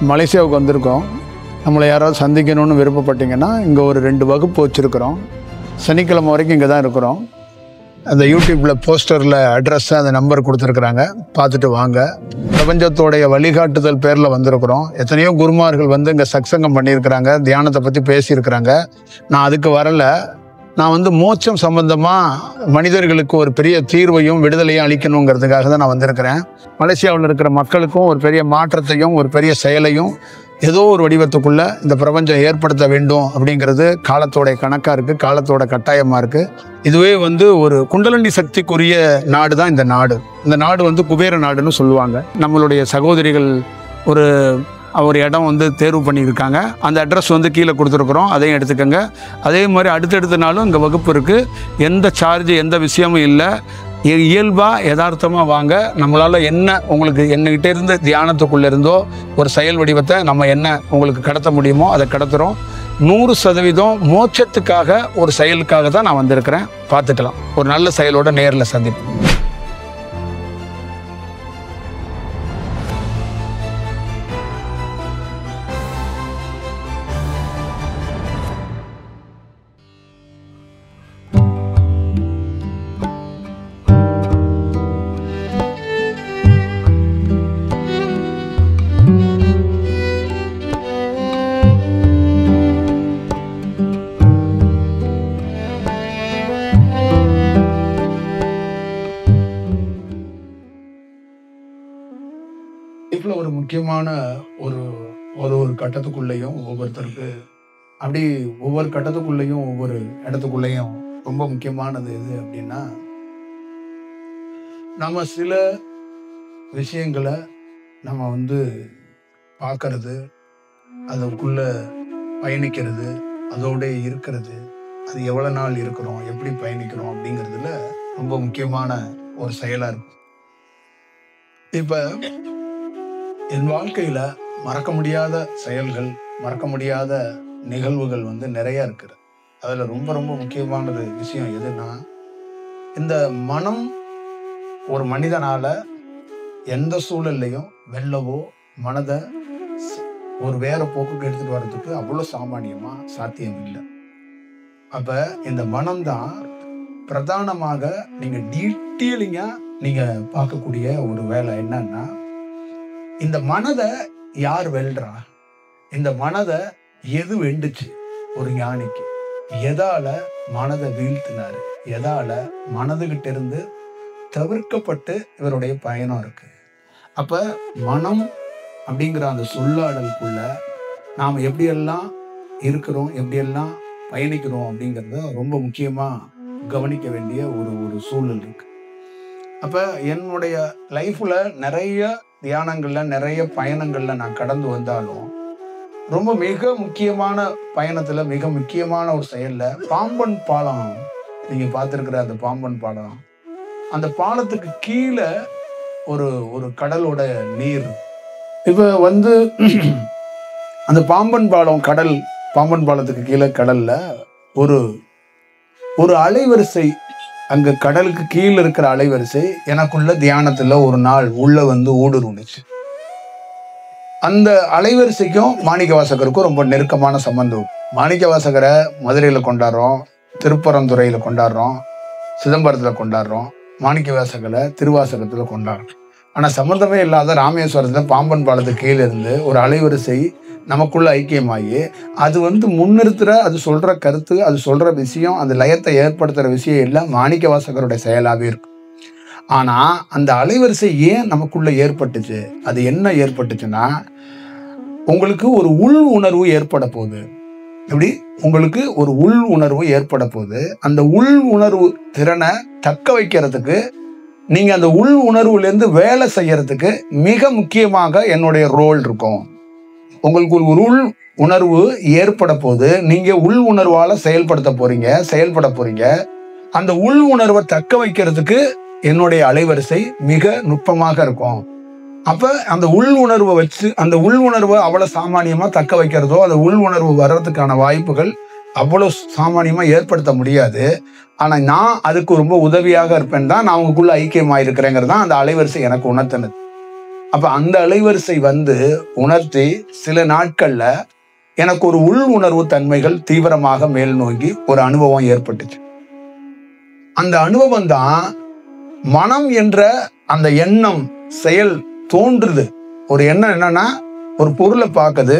மலேசியாவுக்கு வந்திருக்கோம். நம்மளை யாராவது சந்திக்கணும்னு விருப்பப்பட்டீங்கன்னா இங்கே ஒரு 2 வகுப்பு வச்சுருக்கிறோம். சனிக்கிழமை வரைக்கும் இங்கே தான் இருக்கிறோம். அந்த யூடியூப்பில் போஸ்டரில் அட்ரஸ் அந்த நம்பர் கொடுத்துருக்குறாங்க, பார்த்துட்டு வாங்க. பிரபஞ்சத்தோடைய வழிகாட்டுதல் பேரில் வந்திருக்கிறோம். எத்தனையோ குருமார்கள் வந்து இங்கே சத்சங்கம் பண்ணியிருக்கிறாங்க, தியானத்தை பற்றி பேசியிருக்கிறாங்க. நான் அதுக்கு வரலை. நான் மோட்சம் சம்பந்தமாக மனிதர்களுக்கு ஒரு பெரிய தீர்வையும் விடுதலையும் அளிக்கணுங்கிறதுக்காக தான் நான் வந்திருக்கிறேன். மலேசியாவில் இருக்கிற மக்களுக்கும் ஒரு பெரிய மாற்றத்தையும் ஒரு பெரிய செயலையும் ஏதோ ஒரு வடிவத்துக்குள்ளே இந்த பிரபஞ்சம் ஏற்படுத்த வேண்டும் அப்படிங்கிறது காலத்தோடைய கணக்காக இருக்குது, காலத்தோட கட்டாயமாக இருக்குது. இதுவே ஒரு குண்டலினி சக்திக்குரிய நாடு தான் இந்த நாடு. இந்த நாடு குபேர நாடுன்னு சொல்லுவாங்க. நம்மளுடைய சகோதரிகள் ஒரு இடம் தேர்வு பண்ணியிருக்காங்க. அந்த அட்ரஸ் கீழே கொடுத்துருக்குறோம், அதையும் எடுத்துக்கோங்க. அதே மாதிரி அடுத்தடுத்த நாளும் இங்கே வகுப்பு இருக்குது. எந்த சார்ஜ் எந்த விஷயமும் இல்லை. இயல்பாக யதார்த்தமாக வாங்க. நம்மளால் என்ன உங்களுக்கு என்னகிட்ட இருந்து தியானத்துக்குள்ளே இருந்தோ ஒரு செயல் வடிவத்தை நம்ம என்ன உங்களுக்கு கடத்த முடியுமோ அதை கடத்துகிறோம். 100% மோட்சத்துக்காக ஒரு செயலுக்காக தான் நான் வந்திருக்கிறேன். பார்த்துக்கலாம். ஒரு நல்ல செயலோட நேரில் சந்திப்போம். லைஃப்ல ஒரு முக்கியமான ஒரு கட்டத்துக்குள்ளேயும் ஒவ்வொருத்தருக்கு அப்படி ஒவ்வொரு கட்டத்துக்குள்ளேயும் ஒவ்வொரு இடத்துக்குள்ளேயும் ரொம்ப முக்கியமானது எது அப்படின்னா, நம்ம சில விஷயங்களை நம்ம பார்க்கறது, அதுக்குள்ள பயணிக்கிறது, அதோட இருக்கிறது, அது எவ்வளவு நாள் இருக்கிறோம், எப்படி பயணிக்கிறோம் அப்படிங்கிறதுல ரொம்ப முக்கியமான ஒரு செயலா இருக்கும். இப்ப என் வாழ்க்கையில மறக்க முடியாத செயல்கள், மறக்க முடியாத நிகழ்வுகள் நிறைய இருக்குது. அதுல ரொம்ப ரொம்ப முக்கியமானது விஷயம் எதுன்னா, இந்த மனம் ஒரு மனிதனால எந்த சூழல்லையும் வெல்லவோ மனதை ஒரு வேற போக்குக்கு எடுத்துட்டு வர்றதுக்கு அவ்வளவு சாமானியமா சாத்தியம் இல்லை. அப்ப இந்த மனம்தான் பிரதானமாக நீங்க டீட்டெயிலிங்கா நீங்க பார்க்கக்கூடிய ஒரு வேலை. என்னன்னா, இந்த மனதை யார் வெல்றா? இந்த மனதை எது வெண்டுச்சு? ஒரு ஞானிக்கு எதால மனதை வீழ்த்தினாரு? எதால மனதுகிட்ட இருந்து தவிர்க்கப்பட்டு இவருடைய பயணம் இருக்கு? அப்ப மனம் அப்படிங்கிற அந்த சொல்லாடலுக்குள்ள நாம் எப்படியெல்லாம் இருக்கிறோம், எப்படியெல்லாம் பயணிக்கிறோம் அப்படிங்கிறத ரொம்ப முக்கியமா கவனிக்க வேண்டிய ஒரு சூழல் இருக்கு. அப்ப என்னுடைய லைஃப்ல நிறைய தியானங்கள்ல, நிறைய பயணங்கள்ல நான் கடந்து வந்தாலும் ரொம்ப மிக முக்கியமான பயணத்துல, மிக முக்கியமான ஒரு செயல்ல பாம்பன் பாலம், நீங்க பார்த்திருக்கிற அந்த பாம்பன் பாலம், அந்த பாலத்துக்கு கீழே ஒரு கடலோட நீர். இப்ப அந்த பாம்பன் பாலம் பாம்பன் பாலத்துக்கு கீழே கடல்ல ஒரு அலைவரிசை, அங்க கடலுக்கு கீழே இருக்கிற அலைவரிசை எனக்குள்ள தியானத்துல ஒரு நாள் உள்ள ஊடுருந்துச்சு. அந்த அலைவரிசைக்கும் மாணிக்கவாசகருக்கும் ரொம்ப நெருக்கமான சம்பந்தம். மாணிக்கவாசகரை மதுரையில கொண்டாடுறோம், திருப்பரந்துறையில கொண்டாடுறோம், சிதம்பரத்துல கொண்டாடுறோம். மாணிக்கவாசகரை திருவாசகத்துல கொண்டாடுறோம். ஆனா சம்பந்தமே இல்லாத ராமேஸ்வரத்துல பாம்பன் பாலத்துக்கு கீழே இருந்து ஒரு அலைவரிசை நமக்குள்ள ஐக்கியமாகி அது முன்னிறுத்துற, அது சொல்ற கருத்து, அது சொல்ற விஷயம், அந்த லயத்தை ஏற்படுத்துற விஷயம் எல்லாம் மாணிக்கவாசகருடைய செயலாவே இருக்கும். ஆனா அந்த அலைவரிசை ஏன் நமக்குள்ள ஏற்பட்டுச்சு? அது என்ன ஏற்பட்டுச்சுன்னா, உங்களுக்கு ஒரு உள் உணர்வு ஏற்பட போகுது. எப்படி? உங்களுக்கு ஒரு உள் உணர்வு ஏற்பட போகுது. அந்த உள் உணர்வு திறனை தக்க வைக்கிறதுக்கு, நீங்க அந்த உள் உணர்வுல இருந்து வேலை செய்யறதுக்கு மிக முக்கியமாக என்னுடைய ரோல் இருக்கும். உங்களுக்கு ஒரு உள் உணர்வு ஏற்பட போது, நீங்க உள் உணர்வால செயல்பட போறீங்க. அந்த உள் உணர்வை தக்க வைக்கிறதுக்கு என்னுடைய அலைவரிசை மிக நுட்பமாக இருக்கும். அப்ப அந்த உள் உணர்வை வச்சு, அந்த உள் உணர்வை அவ்வளவு சாமானியமா தக்க வைக்கிறதோ, அந்த உள் உணர்வு வர்றதுக்கான வாய்ப்புகள் அவ்வளவு சாமானியமா ஏற்படுத்த முடியாது. ஆனா நான் அதுக்கு ரொம்ப உதவியாக இருப்பேன் தான், நான் உங்களுக்குள்ள ஐக்கியமாயிருக்கிறேங்கிறது தான் அந்த அலைவரிசை எனக்கு உணர்த்தினது. அப்ப அந்த அலைவரிசை வந்து உணர்த்தி சில நாட்கள்ல எனக்கு ஒரு உள் உணர்வு தன்மைகள் தீவிரமாக மேல் நோக்கி ஒரு அனுபவம் ஏற்பட்டுச்சு. அந்த அனுபவம் தான் மனம் என்ற அந்த எண்ணம் செயல் தோன்றுது. ஒரு எண்ணம் என்னன்னா, ஒரு பொருளை பார்க்குது,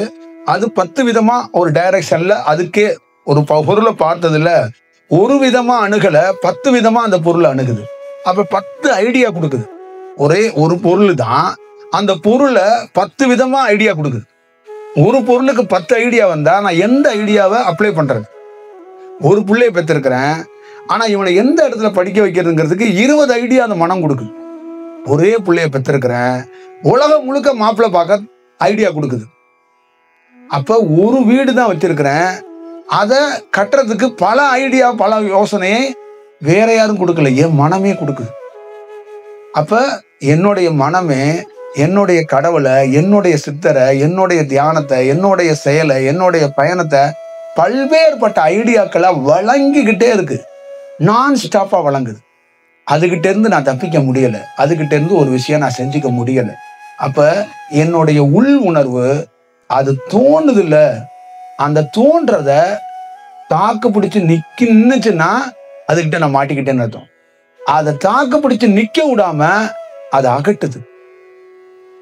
அது 10 விதமா ஒரு டைரக்ஷன்ல அதுக்கே ஒரு பொருளை பார்த்ததுல ஒரு விதமா அணுகல, 10 விதமா அந்த பொருளை அணுகுது. அப்ப 10 ஐடியா கொடுக்குது. ஒரே ஒரு பொருள் தான் அந்த பொருளை 10 விதமா ஐடியா கொடுக்குது. ஒரு பொருளுக்கு 10 ஐடியா வந்தா நான் எந்த ஐடியாவை அப்ளை பண்றது? ஒரு பிள்ளையை பெற்றிருக்கிறேன், ஆனா இவனை எந்த இடத்துல படிக்க வைக்கிறதுங்கிறதுக்கு 20 ஐடியா அந்த மனம் கொடுக்குது. ஒரே பிள்ளைய பெற்றிருக்கிறேன், உலகம் முழுக்க மாப்பிள்ளை பார்க்க ஐடியா கொடுக்குது. அப்ப ஒரு வீடு தான் வச்சிருக்கிறேன், அதை கட்டுறதுக்கு பல ஐடியா பல யோசனையை வேற யாரும் கொடுக்கல, என் மனமே கொடுக்குது. அப்ப என்னுடைய மனமே என்னுடைய கடவுளை, என்னுடைய சித்தரை, என்னுடைய தியானத்தை, என்னுடைய செயலை, என்னுடைய பயணத்தை பல்வேறுபட்ட ஐடியாக்களை வழங்கிக்கிட்டே இருக்கு. நான் ஸ்டாப்பா வழங்குது. அதுகிட்ட இருந்து நான் தப்பிக்க முடியல, அதுகிட்ட இருந்து ஒரு விஷயம் நான் செஞ்சுக்க முடியல. அப்ப என்னுடைய உள் உணர்வு அது தோணுது இல்ல, அந்த தோன்றத தாக்கு பிடிச்சு நின்னுச்சுன்னா அதுகிட்ட நான் மாட்டிக்கிட்டேன்னு அர்த்தம். அதை தாக்கு பிடிச்சு நிக்க விடாம அதை அகட்டுது.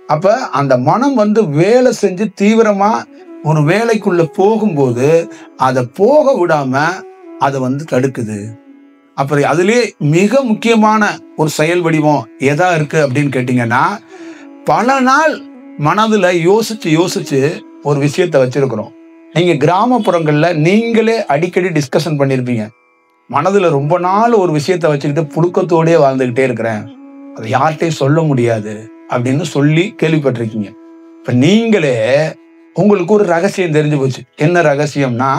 அப்ப அந்த மனம் வந்து வேலை செஞ்சு தீவிரமா ஒரு வேலைக்குள்ள போகும்போது அதை போக விடாம அதை வந்து தடுக்குது. அப்புறம் அதுலயே மிக முக்கியமான ஒரு செயல் வடிவம் எதா இருக்கு அப்படின்னு கேட்டீங்கன்னா, பல நாள் மனதுல யோசிச்சு யோசிச்சு ஒரு விஷயத்த வச்சிருக்கிறோம். நீங்க கிராமப்புறங்கள்ல நீங்களே அடிக்கடி டிஸ்கஷன் பண்ணிருப்பீங்க. மனதுல ரொம்ப நாள் ஒரு விஷயத்த வச்சுக்கிட்டு புழுக்கத்தோடயே வாழ்ந்துகிட்டே இருக்கிறேன், அதை யார்கிட்டையும் சொல்ல முடியாது அப்படின்னு சொல்லி கேள்விப்பட்டிருக்கீங்க. இப்ப நீங்களே உங்களுக்கு ஒரு ரகசியம் தெரிஞ்சு போச்சு. என்ன ரகசியம்னா,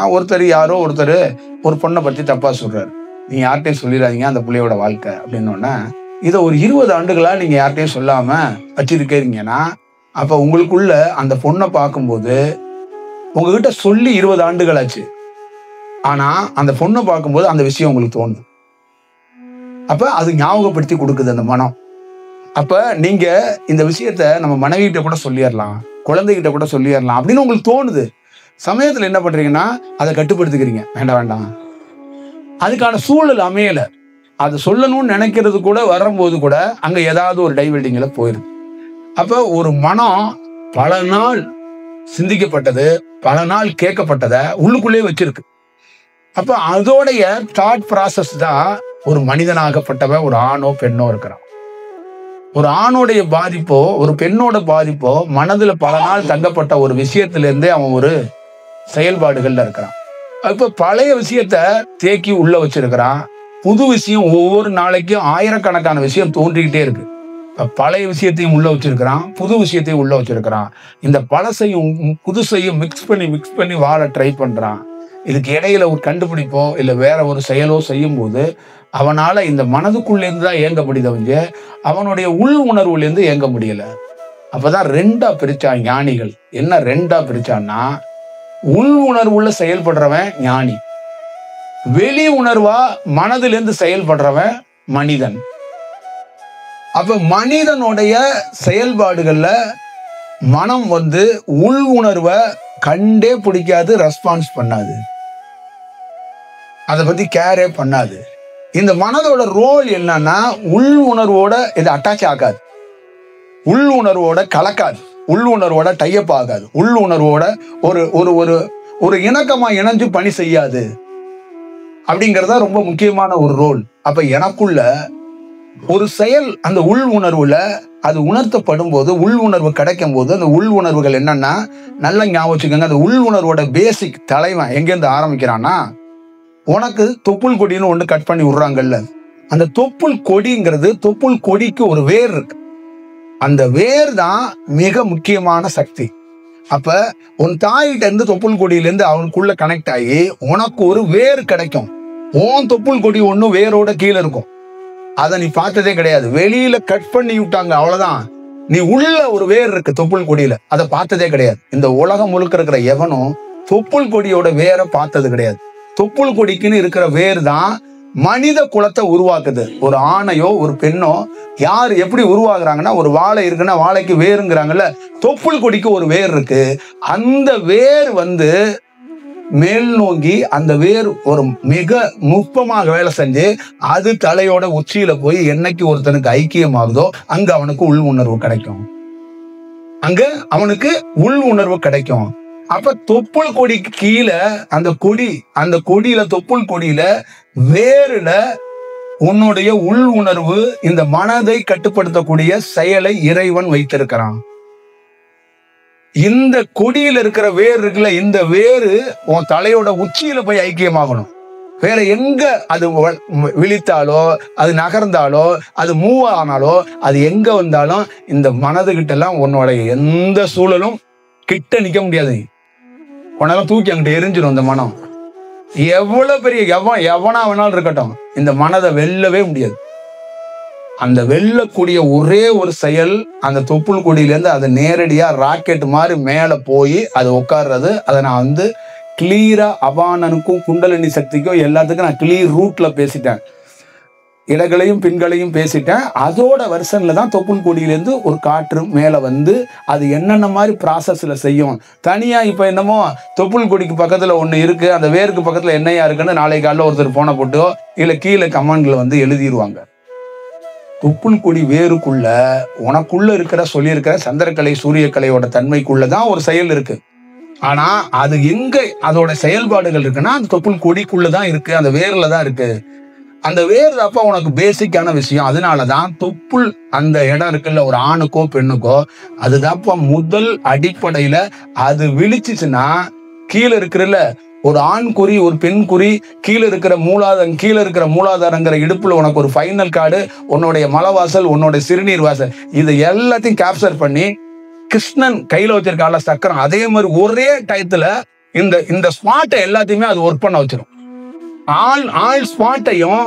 யாரோ ஒருத்தர் ஒரு பொண்ணை பத்தி தப்பா சொல்றாரு, நீங்க யார்கிட்டையும் சொல்லிடாதீங்க அந்த பிள்ளையோட வாழ்க்கை அப்படின்னோடனே, இதை ஒரு 20 ஆண்டுகளா நீங்க யார்கிட்டையும் சொல்லாம வச்சிருக்கீங்கன்னா, அப்ப உங்களுக்குள்ள அந்த பொண்ணை பார்க்கும்போது உங்ககிட்ட சொல்லி 20 ஆண்டுகள் ஆச்சு, ஆனா அந்த பொண்ணை பார்க்கும்போது அந்த விஷயம் உங்களுக்கு தோணுது. அப்ப அது ஞாபகப்படுத்தி கொடுக்குது அந்த மனம். அப்ப நீங்க இந்த விஷயத்த நம்ம மனைவிகிட்ட கூட சொல்லிடலாம், குழந்தைகிட்ட கூட சொல்லிடலாம் அப்படின்னு உங்களுக்கு தோணுது. சமயத்துல என்ன பண்றீங்கன்னா, அதை கட்டுப்படுத்திக்கிறீங்க, வேண்டாம் வேண்டாம், அதுக்கான சூழல் அமையல. அதை சொல்லணும்னு நினைக்கிறது கூட வரும்போது கூட அங்க ஏதாவது ஒரு டைவெல்டிங்ல போயிருது. அப்ப ஒரு மனம் பல நாள் சிந்திக்கப்பட்டது, பல நாள் கேட்கப்பட்டதை உள்ளுக்குள்ளே வச்சிருக்கு. அப்ப அதோடைய தாட் ப்ராசஸ் தான் ஒரு மனிதனாகப்பட்டவன் ஒரு ஆணோ பெண்ணோ இருக்கிறான். ஒரு ஆணோடைய பாதிப்போ ஒரு பெண்ணோட பாதிப்போ மனதுல பல நாள் தங்கப்பட்ட ஒரு விஷயத்துல இருந்தே அவன் ஒரு செயல்பாடுகள்ல இருக்கிறான். இப்ப பழைய விஷயத்த தேக்கி உள்ள வச்சிருக்கிறான், புது விஷயம் ஒவ்வொரு நாளைக்கும் ஆயிரக்கணக்கான விஷயம் தோன்றிக்கிட்டே இருக்கு. பழைய விஷயத்தையும் உள்ள வச்சிருக்கிறான், புது விஷயத்தையும் உள்ள வச்சிருக்கிறான். இந்த பழசையும் புதுசையும் மிக்ஸ் பண்ணி வாழ ட்ரை பண்றான். இதுக்கு இடையில ஒரு கண்டுபிடிப்போ இல்ல வேற ஒரு செயலோ செய்யும் போது அவனால இந்த மனதுக்குள்ள இருந்து தான் இயங்க முடியுது, அவனுடைய உள் உணர்வுல இருந்து இயங்க முடியல. அப்பதான் 2ஆ பிரிச்சான் ஞானிகள். என்ன 2ஆ பிரிச்சான்னா, உள் உணர்வுல செயல்படுறவன் ஞானி, வெளி உணர்வா மனதிலிருந்து செயல்படுறவன் மனிதன். அப்ப மனிதனுடைய செயல்பாடுகள்ல மனம் வந்து உள் உணர்வை கண்டே பிடிக்காது, ரெஸ்பான்ஸ் பண்ணாது, அதை பத்தி கேரே பண்ணாது. இந்த மனதோட ரோல் என்னன்னா, உள் உணர்வோட இது அட்டாச் ஆகாது, உள் உணர்வோட கலக்காது, உள் உணர்வோட டைப் ஆகாது, உள் உணர்வோட ஒரு ஒரு ஒரு ஒரு இணக்கமா இணைஞ்சு பணி செய்யாது. அப்படிங்கிறதா ரொம்ப முக்கியமான ஒரு ரோல். அப்ப எனக்குள்ள ஒரு செயல் அந்த உள் உணர்வுல அது உணர்த்தப்படும் போது, உள் உணர்வு கிடைக்கும் போது, அந்த உள் உணர்வுகள் என்னன்னா, நல்ல ஞாபகம் வச்சுக்கோங்க, அந்த உள் உணர்வோட பேசிக் தலைவன் எங்கேருந்து ஆரம்பிக்கிறான்னா, உனக்கு தொப்புள் கொடின்னு ஒண்ணு கட் பண்ணி விடுறாங்கல்ல, அந்த தொப்புள் கொடிங்கிறது, தொப்புள் கொடிக்கு ஒரு வேர் இருக்கு, அந்த வேர் தான் மிக முக்கியமான சக்தி. அப்ப உன் தாயிட்ட இருந்து தொப்புள் கொடியிலேருந்து அவனுக்குள்ள கனெக்ட் ஆகி உனக்கு ஒரு வேர் கிடைக்கும். உன் தொப்புள் கொடி ஒண்ணு வேரோட கீழே இருக்கும், அதை நீ பார்த்ததே கிடையாது, வெளியில கட் பண்ணி விட்டாங்க அவ்வளவுதான். நீ உள்ள ஒரு வேர் இருக்கு தொப்புள் கொடியில, அதை பார்த்ததே கிடையாது. இந்த உலகம் முழுக்க இருக்கிற எவனும் தொப்புள் கொடியோட வேரை பார்த்தது கிடையாது. தொப்புள் கொடிக்குன்னு இருக்கிற வேர் தான் மனித குலத்தை உருவாக்குது. ஒரு ஆணையோ ஒரு பெண்ணோ யார் எப்படி உருவாக்குறாங்கன்னா, ஒரு வாழை இருக்குன்னா வாழைக்கு வேருங்கிறாங்கல்ல, தொப்புள் கொடிக்கு ஒரு வேர் இருக்கு. அந்த வேர் மேல் நோக்கி அந்த வேர் ஒரு மிக நுட்பமாக வேலை செஞ்சு அது தலையோட உச்சியில போய் என்னைக்கு ஒருத்தனுக்கு ஐக்கியமாகுதோ அங்க அவனுக்கு உள் உணர்வு கிடைக்கும். அப்ப தொப்புள் கொடிக்கு கீழே அந்த கொடியில தொப்புள் கொடியில வேறுல உன்னுடைய உள் உணர்வு, இந்த மனதை கட்டுப்படுத்தக்கூடிய செயலை இறைவன் வைத்திருக்கிறான். இந்த கொடியில இருக்கிற வேர் இருக்குல்ல, இந்த வேறு உன் தலையோட உச்சியில போய் ஐக்கியமாகணும். வேற எங்க அது விழித்தாலோ, அது நகர்ந்தாலோ, அது மூவ் ஆனாலோ, அது எங்க வந்தாலும் இந்த மனதுகிட்ட எல்லாம் உன்னோட எந்த சூழலும் கிட்ட நிக்க முடியாது. உன்னால தூக்கி அங்கிட்ட எரிஞ்சிடும். இந்த மனம் எவ்வளவு பெரிய எவனா வேணாலும் இருக்கட்டும், இந்த மனதை வெல்லவே முடியாது. அந்த வெல்லக்கூடிய ஒரே ஒரு செயல், அந்த தொப்புள் கொடியிலேருந்து அது நேரடியா ராக்கெட் மாதிரி மேல போய் அது உட்கார்றது. அதை நான் கிளியரா அபானனுக்கும் குண்டலினி சக்திக்கும் எல்லாத்துக்கும் நான் கிளியர் ரூட்ல பேசிட்டேன். இடங்களையும் பின்களையும் பேசிட்டேன். அதோட வருஷன்ல தான் தொப்புள் கொடியிலேருந்து ஒரு காற்று மேல அது என்னென்ன மாதிரி ப்ராசஸ்ல செய்யும். தனியா இப்ப என்னமோ தொப்புள் கொடிக்கு பக்கத்துல ஒண்ணு இருக்கு, அந்த வேருக்கு பக்கத்துல என்னையா இருக்குன்னு நாளை காலைல ஒருத்தர் போன போட்டோ இல்ல கீழே கமெண்ட்ல எழுதிடுவாங்க. தொப்புள் கொடி வேருக்குள்ள உனக்குள்ள சொல்லியிருக்கிற சந்திரக்கலை சூரியக்கலையோட தன்மைக்குள்ளதான் ஒரு செயல் இருக்கு. ஆனா அது எங்க அதோட செயல்பாடுகள் இருக்குன்னா அந்த தொப்புள் கொடிக்குள்ளதான் இருக்கு, அந்த வேர்ல தான் இருக்கு. அந்த வேர் அப்ப உனக்கு பேசிக்கான விஷயம். அதனாலதான் தொப்புள் அந்த இடம் இருக்குல்ல, ஒரு ஆணுக்கோ பெண்ணுக்கோ, அதுதான்ப்பா முதல் அடிப்படையில. அது விழிச்சுச்சுன்னா கீழே இருக்கிறல்ல ஒரு ஆண் குறி ஒரு பெண் குறி, கீழே இருக்கிற மூலாதாரங்கிற இடுப்புல உனக்கு ஒரு ஃபைனல் கார்டு, உன்னுடைய மலவாசல், உன்னோட சிறுநீர் வாசல், இதை எல்லாத்தையும் கேப்சர் பண்ணி கிருஷ்ணன் கையில வச்சிருக்கால சக்கரம், அதே மாதிரி ஒரே டயத்துல இந்த ஸ்பாட்டை எல்லாத்தையுமே அது ஒர்க் பண்ண வச்சிடும். ஆள் ஸ்பாட்டையும்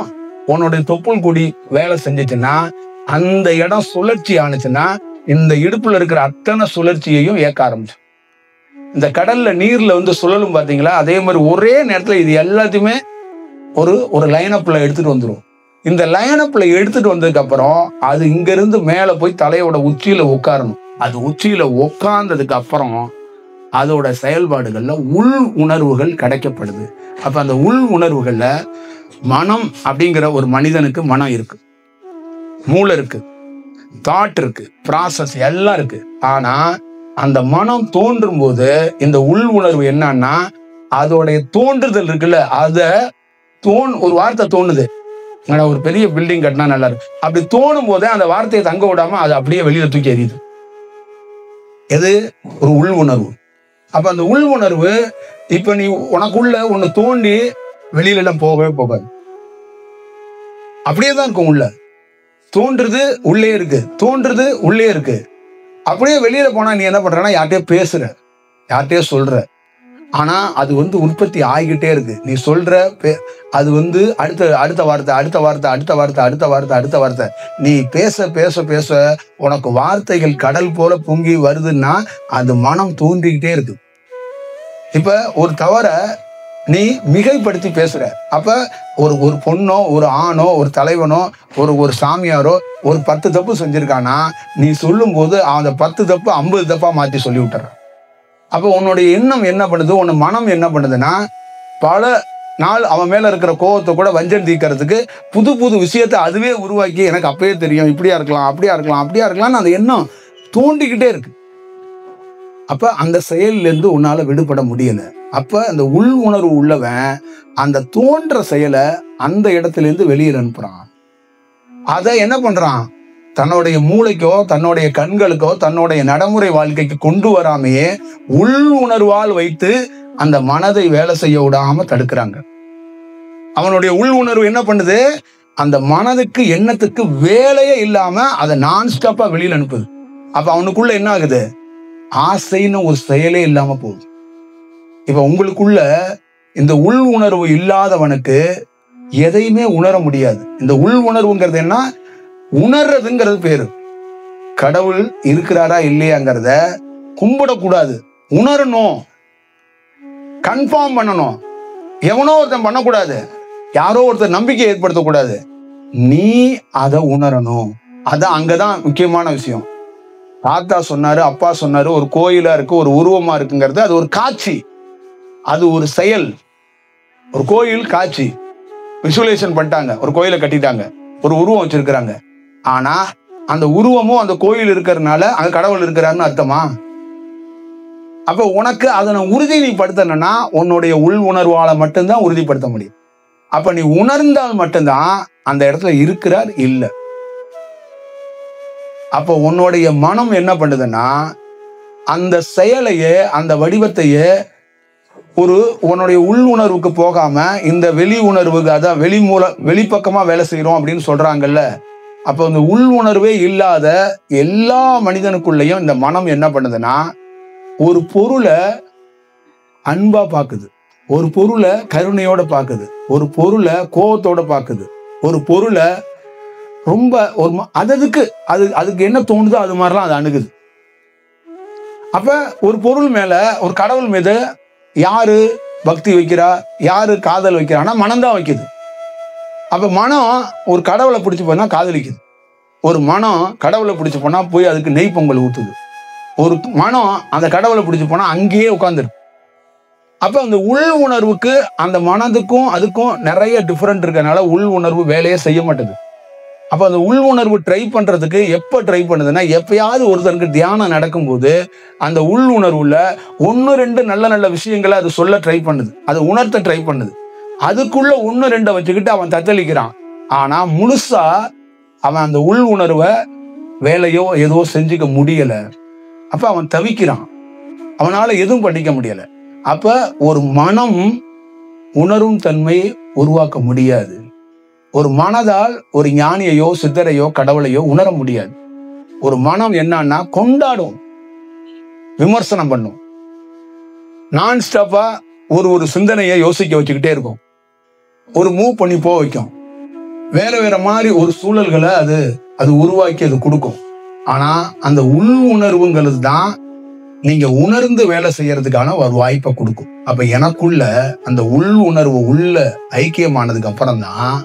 உன்னுடைய தொப்புள் கொடி வேலை செஞ்சுச்சுன்னா, அந்த இடம் சுழற்சி ஆனிச்சுன்னா இந்த இடுப்புல இருக்கிற அத்தனை சுழற்சியையும் ஏற்க ஆரம்பிச்சு. இந்த கடல்ல நீர்ல சுழலும் பாத்தீங்களா, அதே மாதிரி ஒரே நேரத்துல இது எல்லாத்தையுமே ஒரு லைனப்ல எடுத்துட்டு வந்துடும். இந்த லைனப்ல எடுத்துட்டு வந்ததுக்கு அப்புறம் அது இங்க இருந்து மேல போய் தலையோட உச்சியில உட்காரணும். அது உச்சியில உட்கார்ந்ததுக்கு அப்புறம் அதோட செயல்பாடுகள்ல உள் உணர்வுகள் கிடைக்கப்படுது. அப்ப அந்த உள் உணர்வுகள்ல மனம் அப்படிங்கிற ஒரு மனிதனுக்கு மனம் இருக்கு, மூளை இருக்கு, தாட் இருக்கு, ப்ராசஸ் எல்லாம் இருக்கு. ஆனா அந்த மனம் தோன்றும் போது இந்த உள் உணர்வு என்னன்னா, அதோடைய தோன்றுதல் இருக்குல்ல, ஒரு வார்த்தை தோணுது, ஒரு பெரிய பில்டிங் கட்டினா நல்லா இருக்கு, அப்படி தோணும் போதே அந்த வார்த்தையை தங்க விடாம அது அப்படியே வெளியில தூக்கி எறியுது. எது? ஒரு உள் உணர்வு. அப்ப அந்த உள் உணர்வு இப்ப நீ உனக்குள்ள ஒண்ணு தோண்டி வெளியில எல்லாம் போகவே போகாது, அப்படியேதான் இருக்கும். உள்ள தோன்றுறது உள்ளே இருக்கு, தோன்றுறது உள்ளே இருக்கு. அப்படியே வெளியில போனா நீ என்ன பண்றனா, யார்கிட்டயோ பேசுற, யார்கிட்டயோ சொல்ற, ஆனா அது உற்பத்தி ஆகிக்கிட்டே இருக்கு. நீ சொல்ற அது அடுத்த வார்த்தை நீ பேச பேச பேச உனக்கு வார்த்தைகள் கடல் போல பொங்கி வருதுன்னா அது மனம் தோன்றிக்கிட்டே இருக்கு. இப்ப ஒரு தவற நீ மிகைப்படுத்தி பேசுற, அப்ப ஒரு பொண்ணோ ஒரு ஆணோ ஒரு தலைவனோ ஒரு சாமியாரோ ஒரு 10 தப்பு செஞ்சிருக்கானா, நீ சொல்லும் போது அந்த 10 தப்பு 50 தப்பா மாத்தி சொல்லி விட்டுற. அப்ப உன்னுடைய எண்ணம் என்ன பண்ணுது, உன் மனம் என்ன பண்ணுதுன்னா, பல நாள் அவன் மேல இருக்கிற கோபத்தை கூட வஞ்சம் தீர்க்கறதுக்கு புது புது விஷயத்தை அதுவே உருவாக்கி, எனக்கு அப்பயே தெரியும், இப்படியா இருக்கலாம், அப்படியா இருக்கலாம், அப்படியா இருக்கலாம்னு அந்த எண்ணம் தோண்டிக்கிட்டே இருக்கு. அப்ப அந்த செயல்ல இருந்து உன்னால விடுபட முடியல. அப்ப அந்த உள் உணர்வு உள்ளவன் அந்த தோன்ற செயலை அந்த இடத்துல இருந்து வெளியில் அனுப்புறான். அதை என்ன பண்றான், தன்னுடைய மூளைக்கோ தன்னுடைய கண்களுக்கோ தன்னுடைய நடைமுறை வாழ்க்கைக்கு கொண்டு வராமையே உள் உணர்வால் வைத்து அந்த மனதை வேலை செய்ய விடாம தடுக்கிறாங்க. அவனுடைய உள் உணர்வு என்ன பண்ணுது, அந்த மனதுக்கு எண்ணத்துக்கு வேலையே இல்லாம அதை நான் ஸ்டாப்பா வெளியில் அனுப்புது. அப்ப அவனுக்குள்ள என்ன ஆகுது, ஆசைன்னு ஒரு செயலே இல்லாம போகுது. இப்ப உங்களுக்குள்ள இந்த உள் உணர்வு இல்லாதவனுக்கு எதையுமே உணர முடியாது. இந்த உள் உணர்வுங்கிறது என்ன, உணர்றதுங்கிறது பேரு. கடவுள் இருக்கிறாரா இல்லையாங்கிறத கும்பிடக்கூடாது, உணரணும், கன்ஃபார்ம் பண்ணணும். எவனோ ஒருத்தன் பண்ணக்கூடாது, யாரோ ஒருத்தர் நம்பிக்கை ஏற்படுத்தக்கூடாது, நீ அதை உணரணும். அதான் அங்கதான் முக்கியமான விஷயம். தாத்தா சொன்னாரு, அப்பா சொன்னாரு, ஒரு கோயிலா இருக்கு, ஒரு உருவமா இருக்குங்கிறது அது ஒரு காட்சி, அது ஒரு செயல். ஒரு கோயில் காட்சி விசுவலைசேஷன் பண்ணிட்டாங்க, ஒரு கோயிலை கட்டிட்டாங்க, ஒரு உருவம் வச்சிருக்கிறாங்க. ஆனா அந்த உருவமும் அந்த கோயில் இருக்கிறதுனால அங்க கடவுள் இருக்கிறாருன்னு அர்த்தமா? அப்ப உனக்கு அதனை உறுதி நீ படுத்தணும்னா உன்னுடைய உள் உணர்வால மட்டும்தான் உறுதிப்படுத்த முடியும். அப்ப நீ உணர்ந்தால் மட்டும்தான் அந்த இடத்துல இருக்கிறார் இல்ல. அப்ப உன்னுடைய மனம் என்ன பண்ணுதுன்னா அந்த செயலையே, அந்த வடிவத்தையே ஒரு உன்னுடைய உள் உணர்வுக்கு போகாம இந்த வெளி உணர்வுக்கு, அதான் வெளிப்பக்கமா வேலை செய்யறோம் அப்படின்னு சொல்றாங்கல்ல. அப்ப இந்த உள் உணர்வே இல்லாத எல்லா மனிதனுக்குள்ளேயும் இந்த மனம் என்ன பண்ணுதுன்னா ஒரு பொருளை அன்பா பாக்குது, ஒரு பொருளை கருணையோட பாக்குது, ஒரு பொருளை கோபத்தோட பாக்குது, ஒரு பொருளை ரொம்ப ஒரு அதுக்கு என்ன தோணுதோ அது மாதிரிலாம் அது அணுகுது. அப்ப ஒரு பொருள் மேல, ஒரு கடவுள் மீது யாரு பக்தி வைக்கிறா, யாரு காதல் வைக்கிறான்னா மனம்தான் வைக்குது. அப்ப மனம் ஒரு கடவுளை பிடிச்சு போனா காதலிக்குது, ஒரு மனம் கடவுளை பிடிச்சு போனா போய் அதுக்கு நெய் பொங்கல் ஊத்துது, ஒரு மனம் அந்த கடவுளை பிடிச்சு போனா அங்கேயே உட்காந்துருக்கு. அப்ப அந்த உள் உணர்வுக்கு அந்த மனதுக்கும் அதுக்கும் நிறைய டிஃபரெண்ட் இருக்கனால உள் உணர்வு வேலையே செய்ய மாட்டேது. அப்ப அந்த உள் உணர்வு ட்ரை பண்றதுக்கு எப்ப ட்ரை பண்ணுதுன்னா, எப்பயாவது ஒருத்தருக்கு தியானம் நடக்கும்போது அந்த உள் உணர்வுல 1-2 நல்ல நல்ல விஷயங்களை அது சொல்ல ட்ரை பண்ணுது, அது உணர்த்த ட்ரை பண்ணுது. அதுக்குள்ள 1-2 வச்சுக்கிட்டு அவன் தத்தளிக்கிறான். ஆனா முழுசா அவன் அந்த உள் உணர்வை வேலையோ ஏதோ செஞ்சுக்க முடியல. அப்ப அவன் தவிக்கிறான், அவனால எதுவும் பண்ணிக்க முடியல. அப்ப ஒரு மனம் உணரும் தன்மையை உருவாக்க முடியாது. ஒரு மனதால் ஒரு ஞானியையோ சித்தரையோ கடவுளையோ உணர முடியாது. ஒரு மனம் என்னன்னா கொண்டாடும், விமர்சனம் பண்ணும், நான் ஸ்டாப்பா ஒரு சிந்தனையை யோசிக்க வச்சுக்கிட்டே இருக்கும், ஒரு மூவ் பண்ணி போக வைக்கும், வேற வேற மாதிரி ஒரு சூழல்களை அது உருவாக்கி அது கொடுக்கும். ஆனா அந்த உள் உணர்வுங்கிறது தான் நீங்க உணர்ந்து வேலை செய்யறதுக்கான ஒரு வாய்ப்பை கொடுக்கும். அப்ப எனக்குள்ள அந்த உள் உணர்வு உள்ள ஐக்கியமானதுக்கு அப்புறம் தான்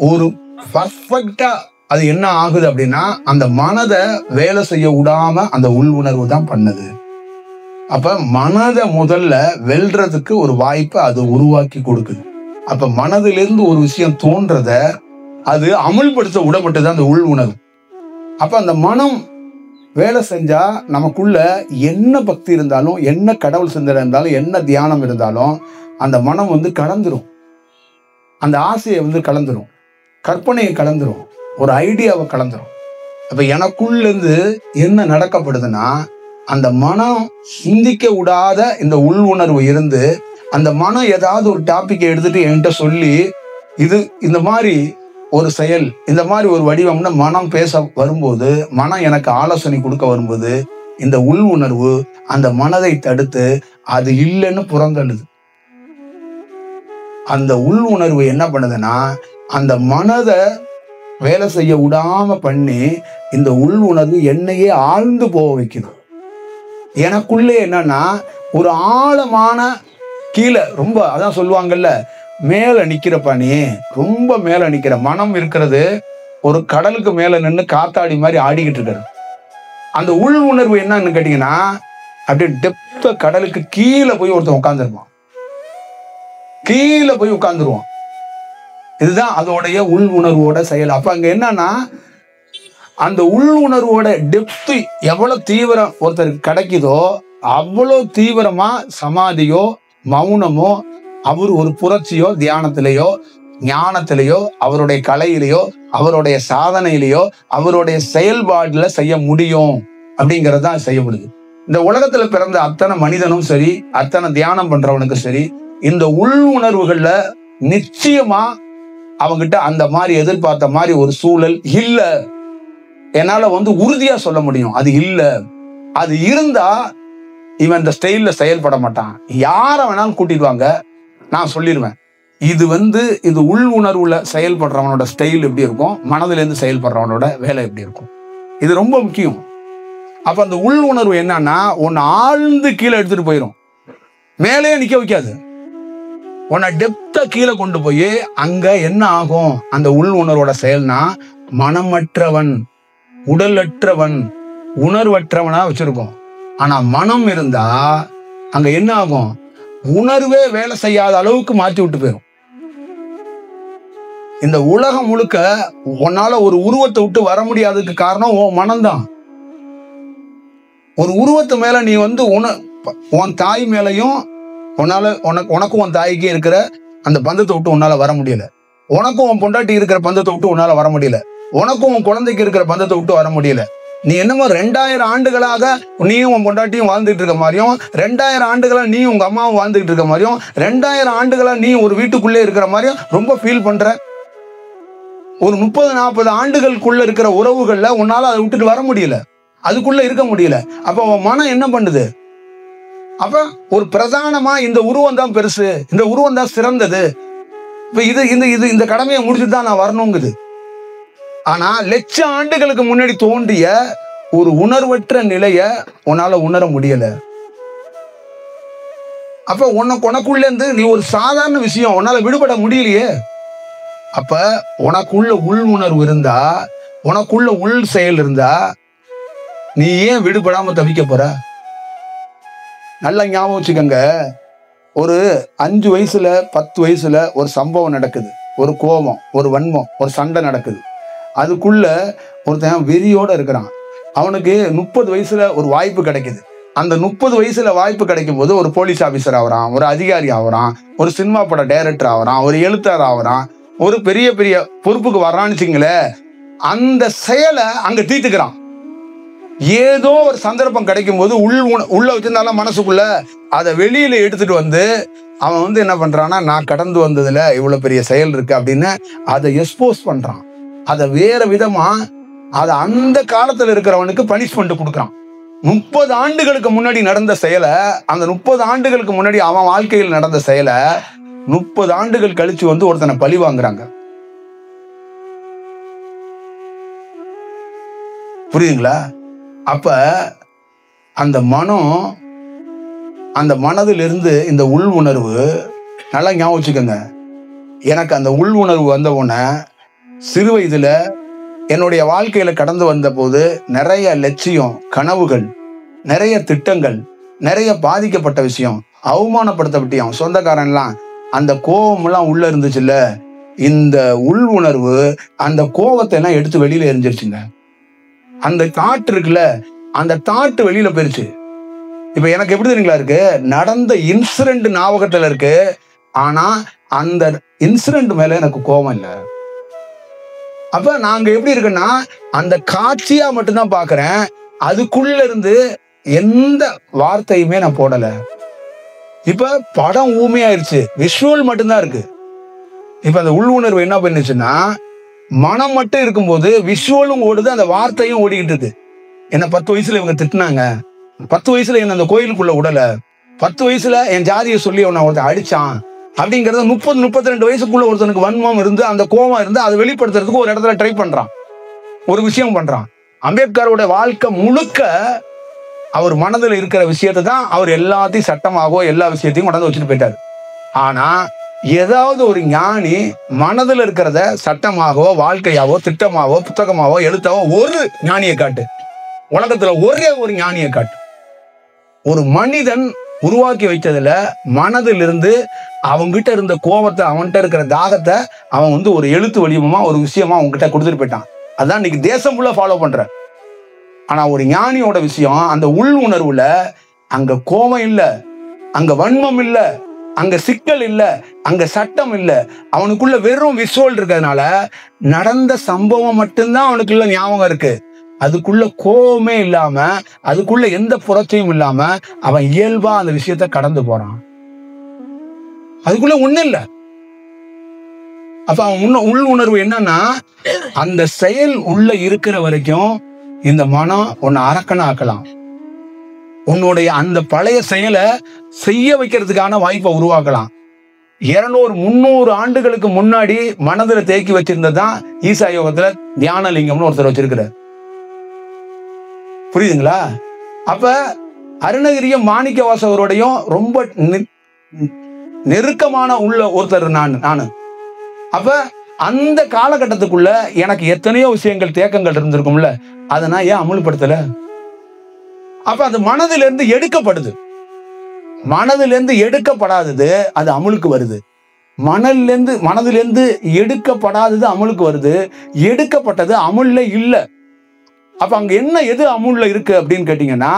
ஒரு பர்ஃபெக்டா அது என்ன ஆகுது அப்படின்னா அந்த மனதை வேலை செய்ய விடாம அந்த உள் உணர்வு தான் பண்ணுது. அப்ப மனதை முதல்ல வெல்றதுக்கு ஒரு வாய்ப்பை அது உருவாக்கி கொடுக்குது. அப்ப மனதிலிருந்து ஒரு விஷயம் தோன்றத அது அமுல்படுத்த விடப்பட்டது அந்த உள் உணர்வு. அப்ப அந்த மனம் வேலை செஞ்சா நமக்குள்ள என்ன பக்தி இருந்தாலும், என்ன கடவுள் சிந்தனை இருந்தாலும், என்ன தியானம் இருந்தாலும் அந்த மனம் கலந்துரும், அந்த ஆசையை கலந்துரும், கற்பனையை கலந்துரும், ஒரு ஐடியாவை கலந்துரும். அப்ப எனக்குள்ள இருந்து என்ன நடக்கப்படுதுன்னா அந்த மனம் சிந்திக்க விடாத இந்த உள் உணர்வு இருந்து அந்த மனம் ஏதாவது ஒரு டாபிக்கை எடுத்துட்டு என்கிட்ட சொல்லி இது இந்த மாதிரி ஒரு செயல், இந்த மாதிரி ஒரு வடிவம்னு மனம் பேச வரும்போது, மனம் எனக்கு ஆலோசனை கொடுக்க வரும்போது இந்த உள் உணர்வு அந்த மனதை தடுத்து அது இல்லைன்னு புறந்தள்ளுது. அந்த உள் உணர்வு என்ன பண்ணுதுன்னா அந்த மனதை வேலை செய்ய விடாம பண்ணி இந்த உள் உணர்வு என்னையே ஆழ்ந்து போக வைக்குது. எனக்குள்ளே என்னன்னா ஒரு ஆழமான கீழே ரொம்ப, அதான் சொல்லுவாங்கல்ல, மேல நிக்கிறப்பா, நீ ரொம்ப மேல நிக்கிற மனம் இருக்கிறது ஒரு கடலுக்கு மேல நின்று காத்தாடி மாதிரி ஆடிக்கிட்டு இருக்கிறது. அந்த உள் உணர்வு என்னன்னு கேட்டீங்கன்னா அப்படியே டெப்த கடலுக்கு கீழே போய் ஒருத்தன் உட்கார்ந்துருப்பான், கீழே போய் உட்கார்ந்துருவான். இதுதான் அதோடைய உள் உணர்வோட செயல். அப்ப அங்க என்னன்னா அந்த உள் உணர்வோட டெப்த் எவ்வளவு தீவிரம் ஒருத்தருக்கு கிடைக்குதோ அவ்வளவு தீவிரமா சமாதியோ மௌனமோ அவர் ஒரு புரட்சியோ தியானத்திலேயோ ஞானத்திலேயோ அவருடைய கலையிலேயோ அவருடைய சாதனையிலேயோ அவருடைய செயல்பாடுல செய்ய முடியும் அப்படிங்கறதுதான் செய்யப்படுது. இந்த உலகத்துல பிறந்த அத்தனை மனிதனும் சரி, அத்தனை தியானம் பண்றவனுக்கும் சரி, இந்த உள் உணர்வுகள்ல நிச்சயமா அவங்கிட்ட அந்த மாதிரி எதிர்பார்த்த மாதிரி ஒரு சூழல் இல்ல. என்னால உறுதியா சொல்ல முடியும் அது இல்ல. அது இருந்தா இவன் இந்த ஸ்டைல்ல செயல்பட மாட்டான். யார வேணாலும் கூட்டிடுவாங்க, நான் சொல்லிடுவேன் இது இது உள் உணர்வுல செயல்படுறவனோட ஸ்டைல் எப்படி இருக்கும், மனதில இருந்து செயல்படுறவனோட வேலை எப்படி இருக்கும். இது ரொம்ப முக்கியம். அப்ப அந்த உள் உணர்வு என்னன்னா உன்னை ஆழ்ந்து கீழே எடுத்துட்டு போயிடும், மேலேயே நிக்க வைக்காது. உன்னை டெப்தா கீழே கொண்டு போய் அங்க என்ன ஆகும்? அந்த உள் உணர்வோட செயல்னா மனமற்றவன், உடலற்றவன், உணர்வற்றவனா வச்சிருக்கோம். ஆனா மனம் இருந்தா அங்க என்ன ஆகும்? உணர்வே வேலை செய்யாத அளவுக்கு மாற்றி விட்டு போயிடும். இந்த உலகம் முழுக்க உன்னால ஒரு உருவத்தை விட்டு வர முடியாததுக்கு காரணம் உன் மனம்தான். ஒரு உருவத்து மேல நீ உன் தாய் மேலையும் உனக்கும் உன் தாய்க்கு இருக்கிற அந்த பந்தத்தை விட்டு உன்னால வர முடியல. உனக்கும் உன் பொண்டாட்டி இருக்கிற பந்தத்தை விட்டு உன்னால வர முடியல. உனக்கும் உன் குழந்தைக்கு இருக்கிற பந்தத்தை விட்டு வர முடியல. நீ என்னமோ 2000 ஆண்டுகளாக நீயும் உன் பொண்டாட்டியும் வாழ்ந்துட்டு இருக்க மாதிரியும், 2000 ஆண்டுகளா நீ உங்க அம்மாவும் வாழ்ந்துட்டு இருக்க மாதிரியும், 2000 ஆண்டுகளா நீ ஒரு வீட்டுக்குள்ளே இருக்கிற மாதிரியும் ரொம்ப ஃபீல் பண்ற. ஒரு 30-40 ஆண்டுகளுக்குள்ள இருக்கிற உறவுகள்ல உன்னால அதை விட்டுட்டு வர முடியல, அதுக்குள்ள இருக்க முடியல. அப்ப உன் மனம் என்ன பண்ணுது? அப்ப ஒரு பிரதானமா இந்த உருவம் தான் பெருசு, இந்த உருவம் தான் சிறந்தது, இப்ப இந்த கடமையை முடிச்சுட்டு தான் நான் வரணுங்குது. ஆனா லட்சம் ஆண்டுகளுக்கு முன்னாடி தோன்றிய ஒரு உணர்வற்ற நிலைய உன்னால உணர முடியல. அப்ப உனக்குள்ள இருந்து நீ ஒரு சாதாரண விஷயம் உன்னால விடுபட முடியலையே. அப்ப உனக்குள்ள உள் உணர்வு இருந்தா, உனக்குள்ள உள் செயல் இருந்தா, நீ ஏன் விடுபடாம தவிக்க போற? நல்லா ஞாபகம் வச்சுக்கோங்க. ஒரு 5 வயசுல 10 வயசுல ஒரு சம்பவம் நடக்குது, ஒரு கோபம், ஒரு வன்மம், ஒரு சண்டை நடக்குது. அதுக்குள்ள ஒருத்தன் வெறியோட இருக்கிறான். அவனுக்கு 30 வயசுல ஒரு வாய்ப்பு கிடைக்குது. அந்த 30 வயசுல வாய்ப்பு கிடைக்கும் போது ஒரு போலீஸ் ஆபீசர் ஆகுறான், ஒரு அதிகாரி ஆகுறான், ஒரு சினிமா பட டைரக்டர் ஆகுறான், ஒரு எழுத்தாளர் ஆகுறான், ஒரு பெரிய பெரிய பொறுப்புக்கு வர்றான்னு வச்சுங்களேன். அந்த செயலை அங்க தீர்த்துக்கிறான். ஏதோ ஒரு சந்தர்ப்பம் கிடைக்கும் போது உள்ள வச்சிருந்தாலும் மனசுக்குள்ள அதை வெளியில எடுத்துட்டு வந்து அவன் என்ன பண்றான்னா, நான் கடந்து வந்ததுல இவ்வளவு பெரிய செயல் இருக்கு அப்படின்னு அதை எக்ஸ்போஸ் பண்றான். அதை வேற விதமா அதை அந்த காலத்துல இருக்கிறவனுக்கு பனிஷ்மெண்ட் கொடுக்குறான். 30 ஆண்டுகளுக்கு முன்னாடி நடந்த செயலை, அந்த 30 ஆண்டுகளுக்கு முன்னாடி அவன் வாழ்க்கையில் நடந்த செயலை 30 ஆண்டுகள் கழிச்சு ஒருத்தனை பழி வாங்குறாங்க. புரியுதுங்களா? அப்ப அந்த மனதிலிருந்து இந்த உள் உணர்வு, நல்லா ஞாபகம் வச்சுக்கோங்க. எனக்கு அந்த உள் உணர்வு வந்த உடனே சிறு வயதுல என்னுடைய வாழ்க்கையில கடந்து வந்த போது நிறைய லட்சியம், கனவுகள், நிறைய திட்டங்கள், நிறைய பாதிக்கப்பட்ட விஷயம், அவமானப்படுத்தப்பட்டியும் சொந்தக்காரன்லாம், அந்த கோபம் எல்லாம் உள்ள இருந்துச்சுல்ல. இந்த உள் உணர்வு அந்த கோபத்தை எல்லாம் எடுத்து வெளியில எரிஞ்சிருச்சுங்க. அந்த தாட் இருக்குல்ல, அந்த தாட் வெளியில போயிருச்சு. இப்ப எனக்கு எப்படி தெரியுங்களா இருக்கு? நடந்த இன்சிடென்ட் ஞாபகத்துல இருக்கு, ஆனா அந்த இன்சிடென்ட் மேல எனக்கு கோபம் இல்லை. அப்ப நாங்க எப்படி இருக்குன்னா, அந்த காட்சியா மட்டும்தான் பாக்குறேன், அதுக்குள்ள இருந்து எந்த வார்த்தையுமே நான் போடல. இப்ப படம் ஊமையாயிருச்சு, விஷுவல் மட்டும்தான் இருக்கு. இப்ப அந்த உள் உணர்வு என்ன பண்ணுச்சுன்னா, மனம் மட்டும் இருக்கும்போது விஷுவலும் ஓடுது, அந்த வார்த்தையும் ஓடிக்கிட்டு இருக்கு. என்ன 10 வயசுல இவங்க திட்டினாங்க, 10 வயசுல என்ன அந்த கோயிலுக்குள்ள விடல, 10 வயசுல என் ஜாதியை சொல்லி அவனை ஒருத்தன் அடிச்சான் அப்படிங்கறத 30-32 வயசுக்குள்ள ஒருத்தனுக்கு வன்மம் இருந்து, அந்த கோபம் இருந்து அதை வெளிப்படுத்துறதுக்கு ஒரு இடத்துல ட்ரை பண்றான், ஒரு விஷயம் பண்றான். அம்பேத்கரோட வாழ்க்கை முழுக்க அவர் மனதில் இருக்கிற விஷயத்தை தான் அவர் எல்லாத்தையும் சட்டமாகவோ எல்லா விஷயத்தையும் கொண்டாந்து வச்சுட்டு போயிட்டாரு. ஆனா ஏதாவது ஒரு ஞானி மனதில் இருக்கிறத சட்டமாகவோ வாழ்க்கையாவோ திட்டமாவோ புத்தகமாவோ எழுத்தாவோ ஒரு ஞானியை காட்டு, உலகத்துல ஒரே ஒரு ஞானியை காட்டு. ஒரு மனிதன் உருவாக்கி வைத்ததுல மனதில் இருந்து அவங்கிட்ட இருந்த கோபத்தை, அவன்கிட்ட இருக்கிற தாகத்தை அவன் ஒரு எழுத்து வடிவமா ஒரு விஷயமா அவங்ககிட்ட கொடுத்துட்டு போயிட்டான். அதான் இன்னைக்கு தேசம் ஃபுல்லா ஃபாலோ பண்ற. ஆனா ஒரு ஞானியோட விஷயம், அந்த உள் உணர்வுல அங்க கோபம் இல்ல, அங்க வன்மம் இல்ல, அங்க சிக்கல் இல்ல, அங்க சட்டம் இல்ல. அவனுக்குள்ள வெறும் விஷுவல் இருக்கிறதுனால நடந்த சம்பவம் மட்டும்தான் அவனுக்குள்ள ஞாபகம் இருக்கு. அதுக்குள்ள கோபமே இல்லாம, அதுக்குள்ள எந்த புரட்சியும் இல்லாம அவன் இயல்பா அந்த விஷயத்த கடந்து போறான். அதுக்குள்ள ஒண்ணு இல்ல. அப்ப அவன் உள் உணர்வு என்னன்னா, அந்த செயல் உள்ள இருக்கிற வரைக்கும் இந்த மனம் உன்னை அரக்கனா ஆக்கலாம். உன்னுடைய அந்த பழைய செயலை செய்ய வைக்கிறதுக்கான வாய்ப்பை உருவாக்கலாம். 200-300 ஆண்டுகளுக்கு முன்னாடி மனதில தேக்கி வச்சிருந்ததுதான் ஈசா யோகத்துல தியான லிங்கம்னு ஒருத்தர் வச்சிருக்கிறார். புரியுதுங்களா? அப்ப அருணகிரியும் மாணிக்க வாசகரோடையும் ரொம்ப நெருக்கமான உள்ள ஒருத்தர் நானு. அப்ப அந்த காலகட்டத்துக்குள்ள எனக்கு எத்தனையோ விஷயங்கள் தேக்கங்கள் இருந்திருக்கும்ல, அதை நான் ஏன் அமுல்படுத்தல? அப்ப அது மனதிலிருந்து எடுக்கப்படுது. மனதிலிருந்து எடுக்கப்படாதது அது அமுலுக்கு வருது. மனதிலிருந்து எடுக்கப்படாதது அமுலுக்கு வருது. எடுக்கப்பட்டது அமுல்ல இல்ல. அப்ப அங்க என்ன எது அமுல்ல இருக்கு அப்படின்னு கேட்டீங்கன்னா,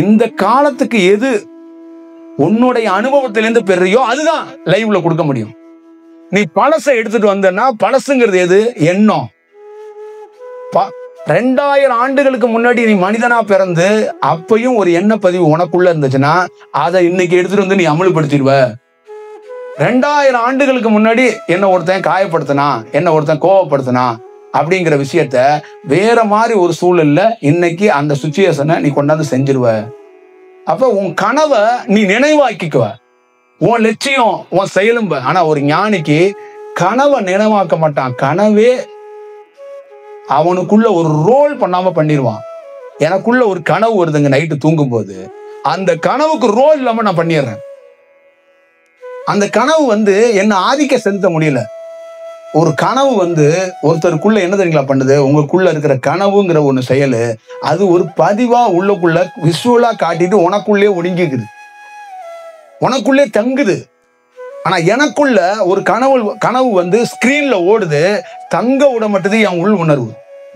இந்த காலத்துக்கு எது உன்னுடைய அனுபவத்திலிருந்து பெறியோ அதுதான் லைவ்ல கொடுக்க முடியும். நீ பழசை எடுத்துட்டு வந்தன்னா, பழசுங்கிறது எது? எண்ணம். 2000 ஆண்டுகளுக்கு முன்னாடி நீ மனிதனா பிறந்து அப்பயும் ஒரு எண்ண பதிவு உனக்குள்ள இருந்துச்சுன்னா, அதை இன்னைக்கு எடுத்துட்டு வந்து நீ அமல்படுத்திடுவ. 2000 ஆண்டுகளுக்கு முன்னாடி என்ன ஒருத்தன் காயப்படுத்தினா, என்ன ஒருத்தன் கோவப்படுத்தினா அப்படிங்கிற விஷயத்த வேற மாதிரி ஒரு சூழல்ல இன்னைக்கு அந்த சுச்சுவேஷனை நீ கொண்டாந்து செஞ்சிருவ. அப்ப உன் கனவை நீ நினைவாக்கிக்குவ, உன் லட்சியம் உன் செயலும்ப. ஆனா ஒரு ஞானிக்கு கனவை நினைவாக்க மாட்டான். கனவே அவனுக்குள்ள ஒரு ரோல் பண்ணாம பண்ணிடுவான். எனக்குள்ள ஒரு கனவு வருதுங்க நைட்டு தூங்கும் போது, அந்த கனவுக்கு ரோல் இல்லாம நான் பண்ணிடுறேன். அந்த கனவு என்ன ஆதிக்க செலுத்த முடியல. ஒரு கனவு ஒருத்தருக்குள்ள என்ன தெரியுங்களா பண்ணுது? உங்களுக்குள்ள இருக்கிற கனவுங்கிற ஒண்ணு செயலு, அது ஒரு பதிவா உள்ளக்குள்ள விஷுவலா காட்டிட்டு உனக்குள்ளே ஒடுங்கிக்குது, உனக்குள்ளே தங்குது. ஆனா எனக்குள்ள ஒரு கனவு ஸ்கிரீன்ல ஓடுது, தங்க விட மாட்டுது. என் உள் உணர்வு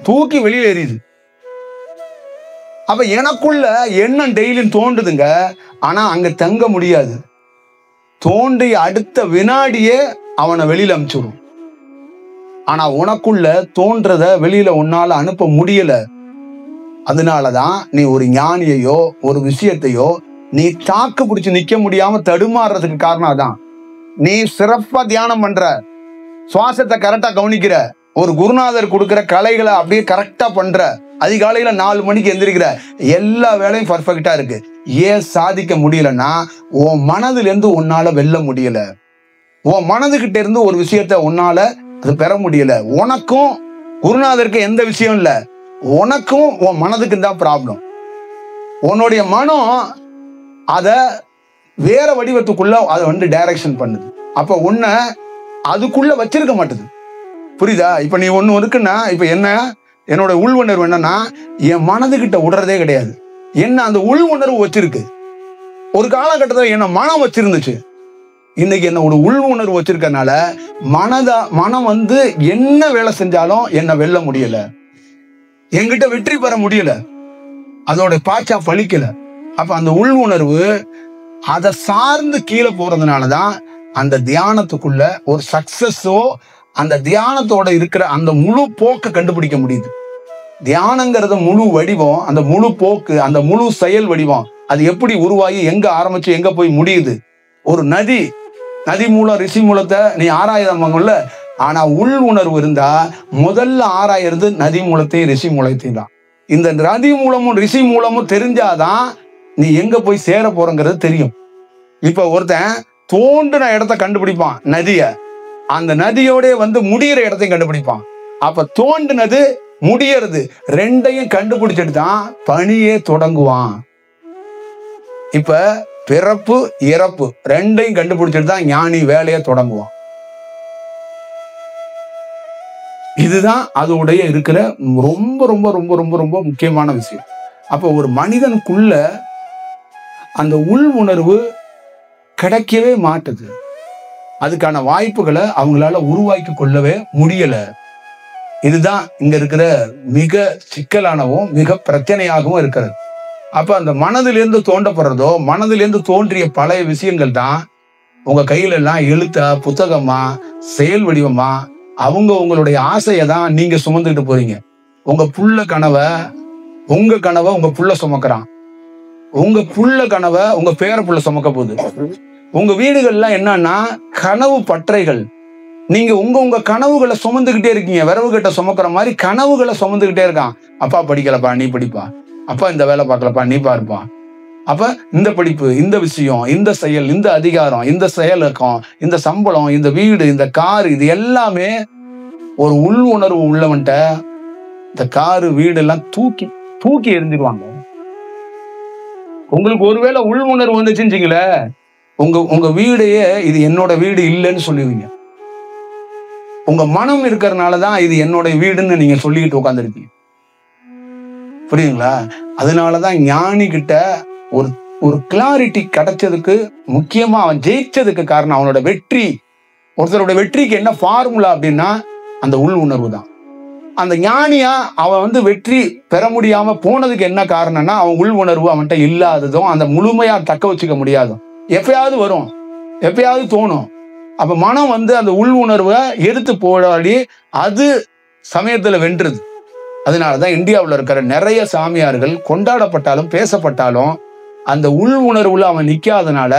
தூக்கி வெளியில எறியுது. அப்ப எனக்குள்ள எண்ணம் டெய்லியும் தோண்டுதுங்க, ஆனா அங்க தங்க முடியாது. தோண்டி அடுத்த வினாடியே அவனை வெளியில அனுப்பிச்சுடும். ஆனா உனக்குள்ள தோன்றத வெளியில உன்னால அனுப்ப முடியல. அதனாலதான் நீ ஒரு ஞானியையோ ஒரு விஷயத்தையோ நீ தாக்கு பிடிச்சு நிக்க முடியாம தடுமாறுறதுக்கு காரணம் அதான். நீ சிறப்பா தியானம் பண்ற, சுவாசத்தை கரெக்டா கவனிக்கிற, ஒரு குருநாதர் கொடுக்கிற கலைகளை அப்படியே கரெக்டா பண்ற, அதிகாலையில 4 மணிக்கு எந்திரிக்கிற, எல்லா வேலையும் பர்ஃபெக்டா இருக்கு. ஏன் சாதிக்க முடியலன்னா, உன் மனதுல இருந்து உன்னால வெல்ல முடியல. உன் மனதுகிட்ட இருந்து ஒரு விஷயத்த உன்னால அது பெற முடியல. உனக்கும் குருநாதருக்கு எந்த விஷயம் இல்ல, உனக்கும் உன் மனதுக்கு தான் ப்ராப்ளம். உன்னுடைய மனம் அத வேற வடிவத்துக்குள்ள அதை டைரக்ஷன் பண்ணுது. அப்ப உன்னை அதுக்குள்ள வச்சிருக்க மாட்டுது. புரியுதா? இப்ப நீ ஒண்ணு இருக்குன்னா, இப்ப என்னோட உள் உணர்வு என்னன்னா, என் மனதுகிட்ட விடுறதே கிடையாது. என்ன அந்த உள் உணர்வு வச்சிருக்கு. ஒரு காலகட்டத்தில் என்ன மனம் வச்சிருந்துச்சு, இன்னைக்கு என்னோட உள் உணர்வு வச்சிருக்கனால மனம் என்ன வேலை செஞ்சாலும் என்ன வெல்ல முடியல, என்கிட்ட வெற்றி பெற முடியல, அதோட பாச்சா பழிக்கல. அப்ப அந்த உள் உணர்வு அதை சார்ந்து கீழே போறதுனாலதான் அந்த தியானத்துக்குள்ள ஒரு சக்சஸோ அந்த தியானத்தோட இருக்கிற அந்த முழு போக்க கண்டுபிடிக்க முடியுது. தியானங்கிறது முழு வடிவம், அந்த முழு போக்கு, அந்த முழு செயல் வடிவம் அது எப்படி உருவாகி எங்க ஆரம்பிச்சு எங்க போய் முடியுது. ஒரு நதி மூலம் ரிஷி மூலத்தை நீ ஆராயல. ஆனா உள் உணர்வு இருந்தா முதல்ல ஆராயிறது நதி மூலத்தையும் ரிஷி மூலத்தையும் தான். இந்த நதி மூலமும் ரிஷி மூலமும் தெரிஞ்சாதான் நீ எங்க போய் சேர போறங்கிறது தெரியும். இப்ப ஒருத்தன் தோண்டின இடத்த கண்டுபிடிப்பான், நதிய. அந்த நதியோட முடிகிற இடத்தையும் கண்டுபிடிப்பான். அப்ப தோண்டினது முடியறது ரெண்டையும் கண்டுபிடிச்சிட்டு தான் பணியே தொடங்குவான். இப்ப பிறப்பு இறப்பு ரெண்டையும் கண்டுபிடிச்சிட்டு தான் ஞானி வேலையை தொடங்குவான். இதுதான் அதோடைய இருக்கிற ரொம்ப ரொம்ப ரொம்ப ரொம்ப ரொம்ப முக்கியமான விஷயம். அப்ப ஒரு மனிதனுக்குள்ள அந்த உள் உணர்வு கிடைக்கவே மாட்டுது. அதுக்கான வாய்ப்புகளை அவங்களால உருவாக்கி கொள்ளவே முடியல. இதுதான் இங்க இருக்கிற மிக சிக்கலானவும் மிக பிரச்சனையாகவும் இருக்கிறது. அப்ப அந்த மனதிலிருந்து தோண்டப்படுறதோ, மனதிலிருந்து தோன்றிய பழைய விஷயங்கள் தான் உங்க கையில எல்லாம் எழுத்தா, புத்தகமா, செயல் வடிவமா உங்களுடைய ஆசையை தான் நீங்க சுமந்துட்டு போறீங்க. உங்க புள்ள கனவை உங்க புள்ள சுமக்கிறான், உங்க புள்ள கனவை உங்க பேர புள்ள சுமக்க போகுது. உங்க வீடுகள்லாம் என்னன்னா கனவு பற்றைகள். நீங்க உங்க கனவுகளை சுமந்துகிட்டே இருக்கீங்க. விரவு கிட்ட சுமக்கிற மாதிரி கனவுகளை சுமந்துகிட்டே இருக்கான். அப்பா படிக்கலப்பா, நீ படிப்பா. அப்பா இந்த வேலை பார்க்கலப்பா, நீ பாருப்பா. அப்ப இந்த படிப்பு, இந்த விஷயம், இந்த செயல், இந்த அதிகாரம், இந்த செயலக்கம், இந்த சம்பளம், இந்த வீடு, இந்த காரு, இது எல்லாமே ஒரு உள் உணர்வு உள்ளவன்ட்ட இந்த காரு வீடு எல்லாம் தூக்கி எரிஞ்சிருவாங்க. உங்களுக்கு ஒருவேளை உள் உணர்வு வந்துச்சுங்களே, உங்க வீடையே இது என்னோட வீடு இல்லைன்னு சொல்லுவீங்க. உங்க மனம் இருக்கிறதுனாலதான் இது என்னோட வீடுன்னு நீங்க சொல்லிக்கிட்டு உட்காந்துருக்கீங்க. புரியுதுங்களா? அதனாலதான் ஞானி கிட்ட ஒரு ஒரு கிளாரிட்டி கிடைச்சதுக்கு முக்கியமா அவன் ஜெயிச்சதுக்கு காரணம் அவனோட வெற்றி. ஒருத்தரோட வெற்றிக்கு என்ன ஃபார்முலா அப்படின்னா அந்த உள் உணர்வு தான். அந்த ஞானியா அவன் வெற்றி பெற முடியாம போனதுக்கு என்ன காரணம்னா அவன் உள் உணர்வு அவன்கிட்ட இல்லாததும், அந்த முழுமையா தக்க வச்சுக்க முடியாதும். எப்பயாவது வரும், எப்பயாவது தோணும். அப்ப மனம் அந்த உள் உணர்வை எடுத்து போராடி அது சமயத்துல வென்றுது. அதனாலதான் இந்தியாவில் இருக்கிற நிறைய சாமியார்கள் கொண்டாடப்பட்டாலும் பேசப்பட்டாலும் அந்த உள் உணர்வுல அவன் நிக்காதனால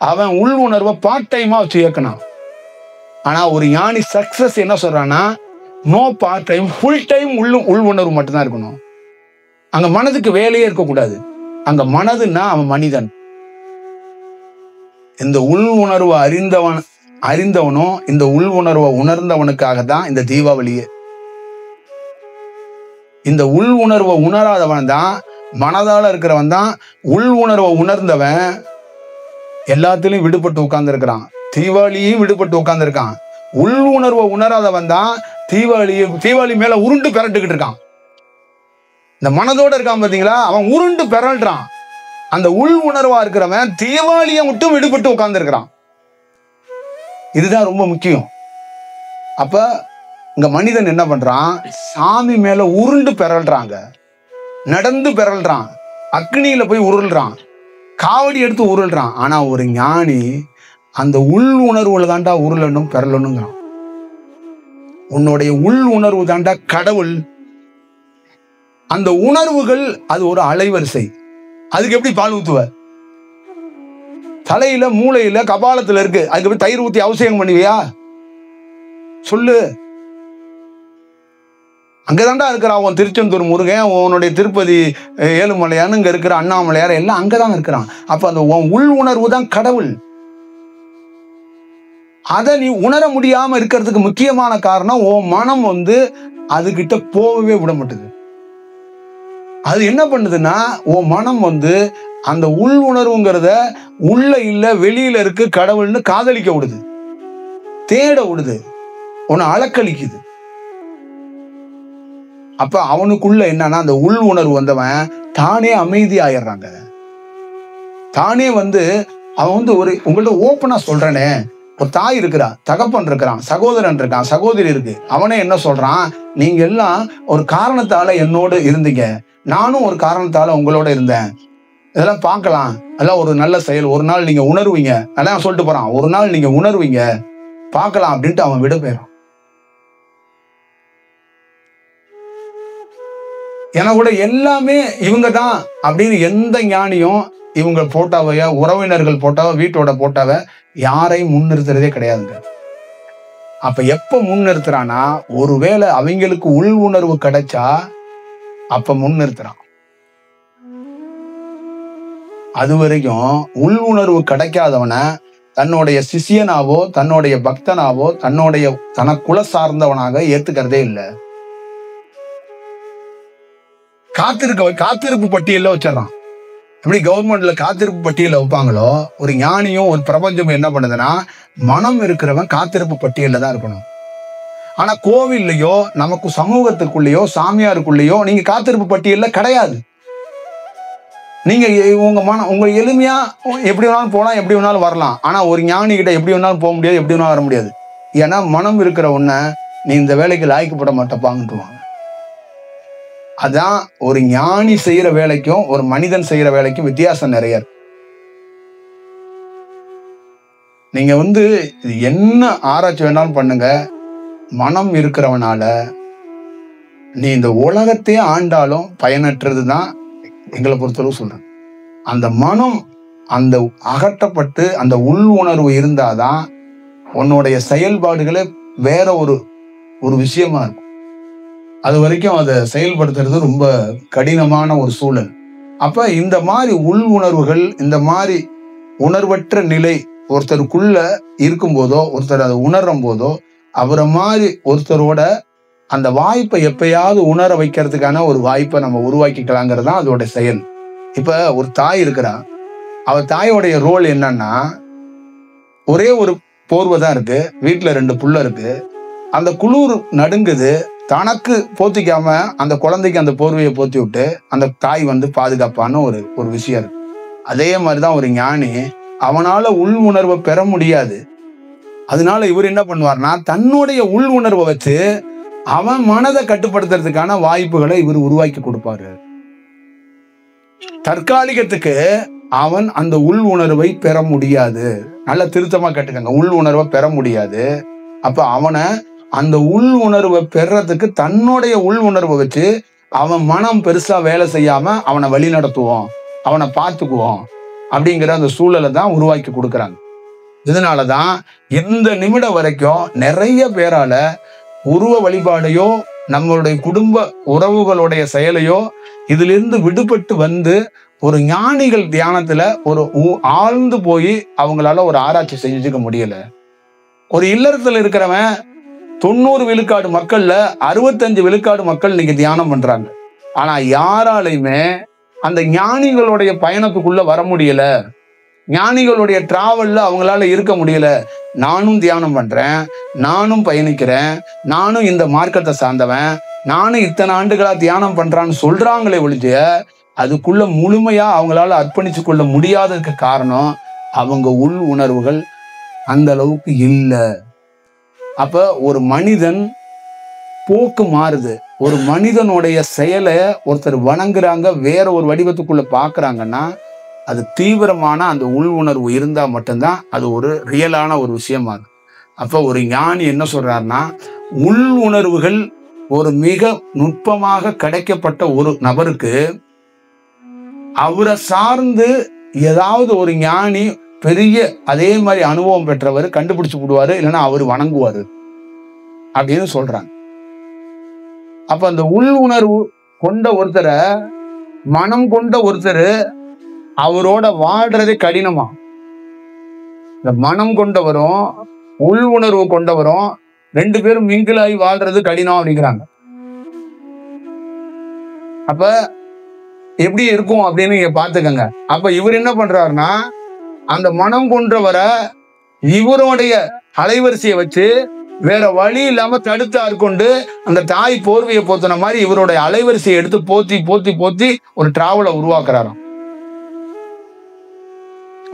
அவன் உள் உணர்வை பார்ட் டைமா வச்சு இயக்கினான். ஆனா ஒரு ஞானி சக்சஸ் என்ன சொல்றான்னா, no part time, full time உள் உணர்வு மட்டும்தான் இருக்கணும். அங்க மனதுக்கு வேலையே இருக்கக்கூடாது. அங்க மனதுன்னா அவன் மனிதன். இந்த உள் உணர்வை அறிந்தவனும் இந்த உள் உணர்வை உணர்ந்தவனுக்காக தான் இந்த தீபாவளியே. இந்த உள் உணர்வை உணராதவன் தான், மனதால இருக்கிறவன் தான். உள் உணர்வை உணர்ந்தவன் எல்லாத்திலையும் விடுபட்டு உட்கார்ந்து இருக்கிறான். தீபாவளியும் விடுபட்டு உட்கார்ந்து இருக்கான். உள் உணர்வை உணராதவன் தான் தீபாவளி மேல உருண்டு பெறட்டுக்கிட்டு இருக்கான். இந்த மனதோட இருக்கான் பாத்தீங்களா, அவன் உருண்டு பெறல்றான். அந்த உள் உணர்வா இருக்கிறவன் தீபாவளியை மட்டும் விடுபட்டு உட்கார்ந்து இருக்கிறான். இதுதான் ரொம்ப முக்கியம். அப்ப இங்க மனிதன் என்ன பண்றான், சாமி மேல உருண்டு பெறல்றாங்க, நடந்து பெறல்றான், அக்னியில போய் உருள்றான், காவடி எடுத்து உருள்றான். ஆனா ஒரு ஞானி அந்த உள் உணர்வுல தாண்டா உருளணும் பெறலணுங்கிறான். உன்னுடைய உள் உணர்வு தாண்டா கடவுள். அந்த உணர்வுகள் அது ஒரு அலைவரிசை. அதுக்கு எப்படி பால் ஊத்துவ? தலையில, மூளையில, கபாலத்துல இருக்கு. அதுக்கு எப்படி தயிர் ஊத்தி அவசியம் பண்ணுவியா? சொல்லு. அங்கதான்டா இருக்கிறான் உன் திருச்செந்தூர் முருகன், உன்னுடைய திருப்பதி ஏழுமலையான்னு இங்க இருக்கிற அண்ணாமலையார் எல்லாம் அங்கதான் இருக்கிறான். அப்ப அந்த உள் உணர்வு தான் கடவுள். அதை நீ உணர முடியாம இருக்கிறதுக்கு முக்கியமான காரணம் உன் மனம் அதுகிட்ட போகவே விட மாட்டுது. அது என்ன பண்ணுதுன்னா உன் மனம் அந்த உள் உணர்வுங்கிறத உள்ள இல்ல வெளியில இருக்கு கடவுள்னு காதலிக்க விடுது, தேட விடுது, உன்னை அலக்களிக்குது. அப்ப அவனுக்குள்ள என்னன்னா அந்த உள் உணர்வு வந்தவன் தானே அமைதி ஆயிடுறாங்க. தானே அவன் ஒரு உங்கள்ட்ட ஓப்பனா சொல்றேனே, ஒரு தாய் இருக்கிறா, தகப்பன் இருக்கிறான், சகோதரன் இருக்கான், சகோதரி இருக்கு. அவனே என்ன சொல்றான், நீங்க எல்லாம் ஒரு காரணத்தால என்னோடு இருந்தீங்க, நானும் ஒரு காரணத்தால உங்களோட இருந்தேன். இதெல்லாம் பார்க்கலாம், அதெல்லாம் ஒரு நல்ல செயல். ஒரு நாள் நீங்க உணர்வீங்க, அதான் சொல்லிட்டு போறான். ஒரு நாள் நீங்க உணர்வீங்க, பார்க்கலாம் அப்படின்ட்டு அவன் விட போயிடும். என கூட எல்லாமே இவங்க தான் அப்படின்னு எந்த ஞானியும் இவங்க போட்டாவைய, உறவினர்கள் போட்டாவ, வீட்டோட போட்டாவ யாரையும் முன்னிறுத்துறதே கிடையாதுங்க. அப்ப எப்ப முன்னிறுத்துறானா, ஒருவேளை அவங்களுக்கு உள் உணர்வு கிடைச்சா அப்ப முன்னிறுத்துறான். அது வரைக்கும் உள் உணர்வு கிடைக்காதவனை தன்னுடைய சிஷியனாவோ, தன்னுடைய பக்தனாவோ, தனக்குள்ள சார்ந்தவனாக ஏத்துக்கிறதே இல்லை. காத்திருப்பு பட்டியல வச்சிடறான். எப்படி கவர்மெண்ட்ல காத்திருப்பு பட்டியல வைப்பாங்களோ, ஒரு ஞானியும் ஒரு பிரபஞ்சமும் என்ன பண்ணுதுன்னா, மனம் இருக்கிறவன் காத்திருப்பு பட்டியல தான் இருக்கணும். ஆனா கோவில்லையோ, நமக்கு சமூகத்துக்குள்ளேயோ, சாமியாருக்குள்ளேயோ நீங்க காத்திருப்பு பட்டியல கிடையாது. நீங்க உங்க எளிமையா எப்படி வேணாலும் போலாம், எப்படி வேணாலும் வரலாம். ஆனா ஒரு ஞானி கிட்ட எப்படி வேணாலும் போக முடியாது, எப்படி வேணாலும் வர முடியாது. ஏன்னா மனம் இருக்கிற உன்னை நீ இந்த வேலைக்கு லாய்க்கப்பட மாட்டப்பாங்கன்றுவாங்க. அதான் ஒரு ஞானி செய்யற வேலைக்கும் ஒரு மனிதன் செய்யற வேலைக்கும் வித்தியாசம் நிறைய இருக்கு. நீங்க என்ன ஆராய்ச்சி வேணாலும் பண்ணுங்க, மனம் இருக்கிறவனால நீ இந்த உலகத்தையே ஆண்டாலும் பயனற்றதுதான் எங்களை பொறுத்தளவு சொல்றேன். அந்த மனம் அகற்றப்பட்டு அந்த உள் உணர்வு இருந்தாதான் உன்னுடைய செயல்பாடுகளே வேற ஒரு விஷயமா இருக்கும். அது வரைக்கும் அதை செயல்படுத்துறது ரொம்ப கடினமான ஒரு சூழல். அப்ப இந்த மாதிரி உள் உணர்வுகள், இந்த மாதிரி உணர்வற்ற நிலை ஒருத்தருக்குள்ள இருக்கும்போதோ, ஒருத்தர் அதை உணரும் போதோ, அவரை மாதிரி ஒருத்தரோட அந்த வாய்ப்பை எப்பயாவது உணர வைக்கிறதுக்கான ஒரு வாய்ப்பை நம்ம உருவாக்கிக்கலாங்கிறது தான் அதோட செயல். இப்ப ஒரு தாய் இருக்கிறா, அவ தாயோடைய ரோல் என்னன்னா, ஒரே ஒரு போர்வை தான் இருக்கு, வீட்டுல 2 புள்ள இருக்கு, அந்த குளிர் நடுங்குது, தனக்கு போத்திக்காம அந்த குழந்தைக்கு அந்த போர்வையை போத்தி விட்டு அந்த தாய் வந்து பாதுகாப்பான ஒரு விஷயம் இருக்கு. அதே மாதிரிதான் ஒரு ஞானி, அவனால உள் உணர்வை பெற முடியாது. அதனால இவர் என்ன பண்ணுவார்னா, தன்னுடைய உள் உணர்வை வச்சு அவன் மனதை கட்டுப்படுத்துறதுக்கான வாய்ப்புகளை இவர் உருவாக்கி கொடுப்பாரு. தற்காலிகத்துக்கு அவன் அந்த உள் உணர்வை பெற முடியாது. நல்ல திருத்தமா கேட்டுக்கங்க, உள் உணர்வை பெற முடியாது. அப்ப அவனை அந்த உள் உணர்வை பெறறதுக்கு தன்னுடைய உள் உணர்வை வச்சு அவன் மனம் பெருசா வேலை செய்யாம அவனை வழி நடத்துவோம், அவனை பார்த்துக்குவோம் அப்படிங்கிற அந்த சூழலை தான் உருவாக்கி கொடுக்குறாங்க. இதனாலதான் இந்த நிமிடம் வரைக்கும் நிறைய பேரால உருவ வழிபாடையோ நம்மளுடைய குடும்ப உறவுகளுடைய செயலையோ இதிலிருந்து விடுபட்டு வந்து ஒரு ஞானிகள் தியானத்துல ஒரு ஆழ்ந்து போய் அவங்களால ஒரு ஆராய்ச்சி செஞ்சுக்க முடியல. ஒரு இல்லறத்துல இருக்கிறவன் 90 விழுக்காடு மக்கள்ல 65 விழுக்காடு மக்கள் இன்னைக்கு தியானம் பண்றாங்க. ஆனா யாராலையுமே அந்த ஞானிகளுடைய பயணத்துக்குள்ள வர முடியல, ஞானிகளுடைய டிராவல்ல அவங்களால இருக்க முடியல. நானும் தியானம் பண்றேன், நானும் பயணிக்கிறேன், நானும் இந்த மார்க்கத்தை சார்ந்தவன், நானும் இத்தனை ஆண்டுகளா தியானம் பண்றான்னு சொல்றாங்களே ஒழிஞ்ச அதுக்குள்ள முழுமையா அவங்களால அர்ப்பணிச்சு கொள்ள முடியாததுக்கு காரணம் அவங்க உள் உணர்வுகள் அந்த அளவுக்கு இல்லை. அப்ப ஒரு மனிதன் போக்கு மாறுது. ஒரு மனிதனுடைய செயலை ஒருத்தர் வணங்குறாங்க, வேற ஒரு வடிவத்துக்குள்ள பாக்குறாங்கன்னா அது தீவிரமான அந்த உள் உணர்வு இருந்தா மட்டும்தான் அது ஒரு ரியலான ஒரு விஷயமா இருக்கு. அப்ப ஒரு ஞானி என்ன சொல்றாருன்னா, உள் உணர்வுகள் ஒரு மிக நுட்பமாக கிடைக்கப்பட்ட ஒரு நபருக்கு அவரை சார்ந்து ஏதாவது ஒரு ஞானி பெரிய அதே மாதிரி அனுபவம் பெற்றவர் கண்டுபிடிச்சு விடுவாரு, இல்லைன்னா அவர் வணங்குவாரு அப்படின்னு சொல்றாங்க. அப்ப அந்த உள் உணர்வு கொண்ட ஒருத்தரை, மனம் கொண்ட ஒருத்தர் அவரோட வாழ்றதே கடினமா. இந்த மனம் கொண்டவரும் உள் உணர்வு கொண்டவரும் 2 பேரும் மிங்கிளாகி வாழ்றது கடினம் அப்படிங்கிறாங்க. அப்ப எப்படி இருக்கும் அப்படின்னு நீங்க பாத்துக்கங்க. அப்ப இவர் என்ன பண்றாருன்னா, அந்த மனம் கொண்டவரை இவருடைய அலைவரிசையை வச்சு வேற வழி இல்லாம தடுத்து ஆட்கொண்டு அந்த தாய் போர்வையை போத்தின மாதிரி இவருடைய அலைவரிசையை எடுத்து போத்தி போத்தி போத்தி ஒரு டிராவலை உருவாக்குறாராம்,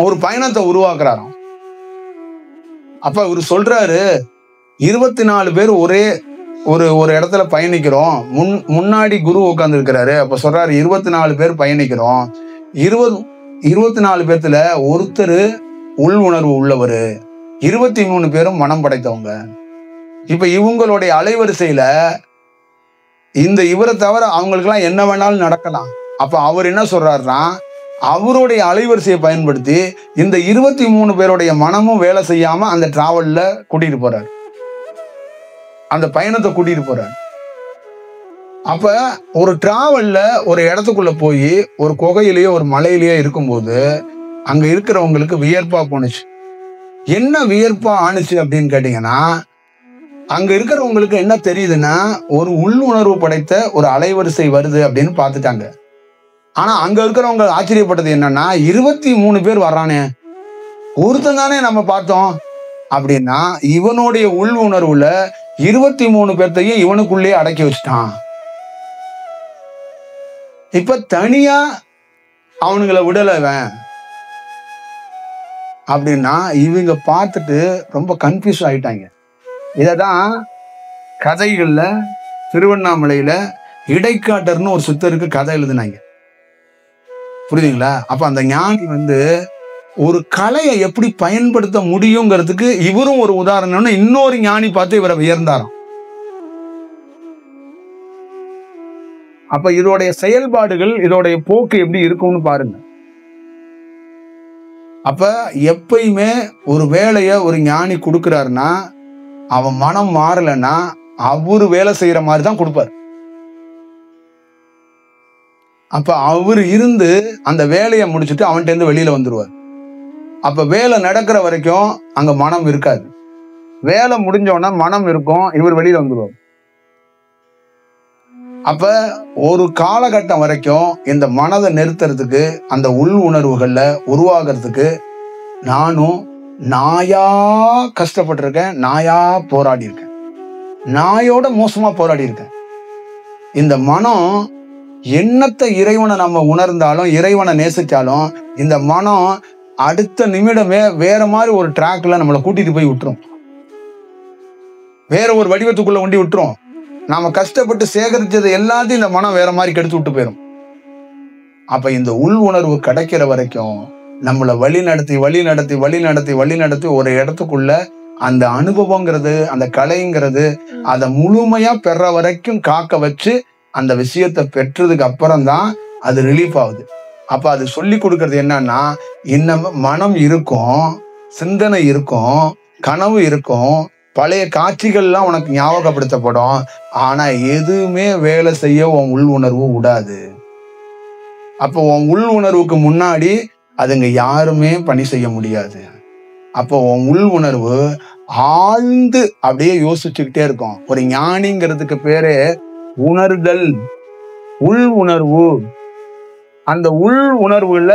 ஒரு பயணத்தை உருவாக்குறாராம். அப்ப இவர் சொல்றாரு, 24 பேர் ஒரே ஒரு இடத்துல பயணிக்கிறோம். முன்னாடி குரு உட்கார்ந்து இருக்கிறாரு. அப்ப சொல்றாரு 24 பேர் பயணிக்கிறோம், 24 பேர்த்துல ஒருத்தர் உள் உணர்வு உள்ளவர், 23 பேரும் மனம் படைத்தவங்க. இப்ப இவங்களுடைய அலைவரிசையில இந்த இவரை தவிர அவங்களுக்கு எல்லாம் என்ன வேணாலும் நடக்கலாம். அப்ப அவர் என்ன சொல்றாருன்னா, அவருடைய அலைவரிசையை பயன்படுத்தி இந்த 23 பேருடைய மனமும் வேலை செய்யாம அந்த டிராவல்ல கூட்டிட்டு போறாரு, அந்த பயணத்தை கூட்டிட்டு போறாரு. அப்ப ஒரு டிராவல்ல ஒரு இடத்துக்குள்ள போய் ஒரு குகையிலேயோ ஒரு மலையிலேயோ இருக்கும்போது அங்க இருக்கிறவங்களுக்கு வியர்ப்பா போனுச்சு. என்ன வியர்ப்பா ஆணுச்சு அப்படின்னு கேட்டீங்கன்னா, அங்க இருக்கிறவங்களுக்கு என்ன தெரியுதுன்னா, ஒரு உள்ளுணர்வு படைத்த ஒரு அலைவரிசை வருது அப்படின்னு பார்த்துட்டாங்க. ஆனா அங்க இருக்கிறவங்க ஆச்சரியப்பட்டது என்னன்னா, 23 பேர் வர்றானே, ஒருத்தன் தானே நம்ம பார்த்தோம் அப்படின்னா, இவனுடைய உள் உணர்வுல 23 பேர்த்தையும் இவனுக்குள்ளே அடக்கி வச்சுட்டான். இப்ப தனியா அவனுங்களை விடலவன் அப்படின்னா இவங்க பார்த்துட்டு ரொம்ப கன்ஃபியூஸ் ஆயிட்டாங்க. இததான் கதைகள்ல திருவண்ணாமலையில இடைக்காட்டர்னு ஒரு சித்தருக்கு கதை எழுதினாங்க, புரியுதுங்களா? அப்ப அந்த ஞானி ஒரு கலையை எப்படி பயன்படுத்த முடியுங்கிறதுக்கு இவரும் ஒரு உதாரணம்னு இன்னொரு ஞானி பார்த்து இவரை வியர்ந்தாராம். அப்ப இதோடைய செயல்பாடுகள், இதோடைய போக்கு எப்படி இருக்கும்னு பாருங்க. அப்ப எப்பயுமே ஒரு வேலையை ஒரு ஞானி கொடுக்கிறாருன்னா அவன் மனம் மாறலன்னா அவரு வேலை செய்யற மாதிரி தான் கொடுப்பார். அப்ப அவரு இருந்து அந்த வேலையை முடிச்சுட்டு அவன்கிட்ட இருந்து வெளியில வந்துருவார். அப்ப வேலை நடக்கிற வரைக்கும் அங்க மனம் இருக்காது, வேலை முடிஞ்சோன்னா மனம் இருக்கும், இவர் வெளியில வந்துருவார். அப்ப ஒரு காலகட்டம் வரைக்கும் இந்த மனதை நிறுத்துறதுக்கு, அந்த உள் உணர்வுகள்ல உருவாகிறதுக்கு நானும் நாயா கஷ்டப்பட்டிருக்கேன், நாயா போராடி இருக்கேன், நாயோட மோசமா போராடி இருக்கேன். இந்த மனம் என்னத்தை இறைவனை நம்ம உணர்ந்தாலும், இறைவனை நேசிச்சாலும், இந்த மனம் அடுத்த நிமிடமே வேற மாதிரி ஒரு ட்ராக்ல நம்மளை கூட்டிட்டு போய் விட்டுரும். வேற ஒரு வடிவத்துக்குள்ள கொண்டு விட்டுரும். நாம கஷ்டப்பட்டு சேகரிச்சது எல்லாத்தையும் இந்த மனம் வேற மாதிரி கெடுத்து விட்டு போயிடும். அப்ப இந்த உள் உணர்வு கிடைக்கிற வரைக்கும் நம்மளை வழி நடத்தி ஒரு இடத்துக்குள்ள அந்த அனுபவங்கிறது, அந்த கலைங்கிறது, அதை முழுமையா பெற வரைக்கும் காக்க வச்சு அந்த விஷயத்தை பெற்றதுக்கு அப்புறம் தான் அது ரிலீஃப் ஆகுது. அப்ப அது சொல்லி கொடுக்கறது என்னன்னா, இன்னும் மனம் இருக்கும், சிந்தனை இருக்கும், கனவு இருக்கும், பழைய காட்சிகள்லாம் உனக்கு ஞாபகப்படுத்தப்படும். ஆனா எதுவுமே வேலை செய்ய உன் உள் உணர்வு விடாது. அப்போ உன் உள் உணர்வுக்கு முன்னாடி அதுங்க யாருமே பணி செய்ய முடியாது. அப்போ உன் உள் உணர்வு ஆழ்ந்து அப்படியே யோசிச்சுக்கிட்டே இருக்கும். ஒரு ஞானிங்கிறதுக்கு பேரே உணர்தல், உள் உணர்வு. அந்த உள் உணர்வுல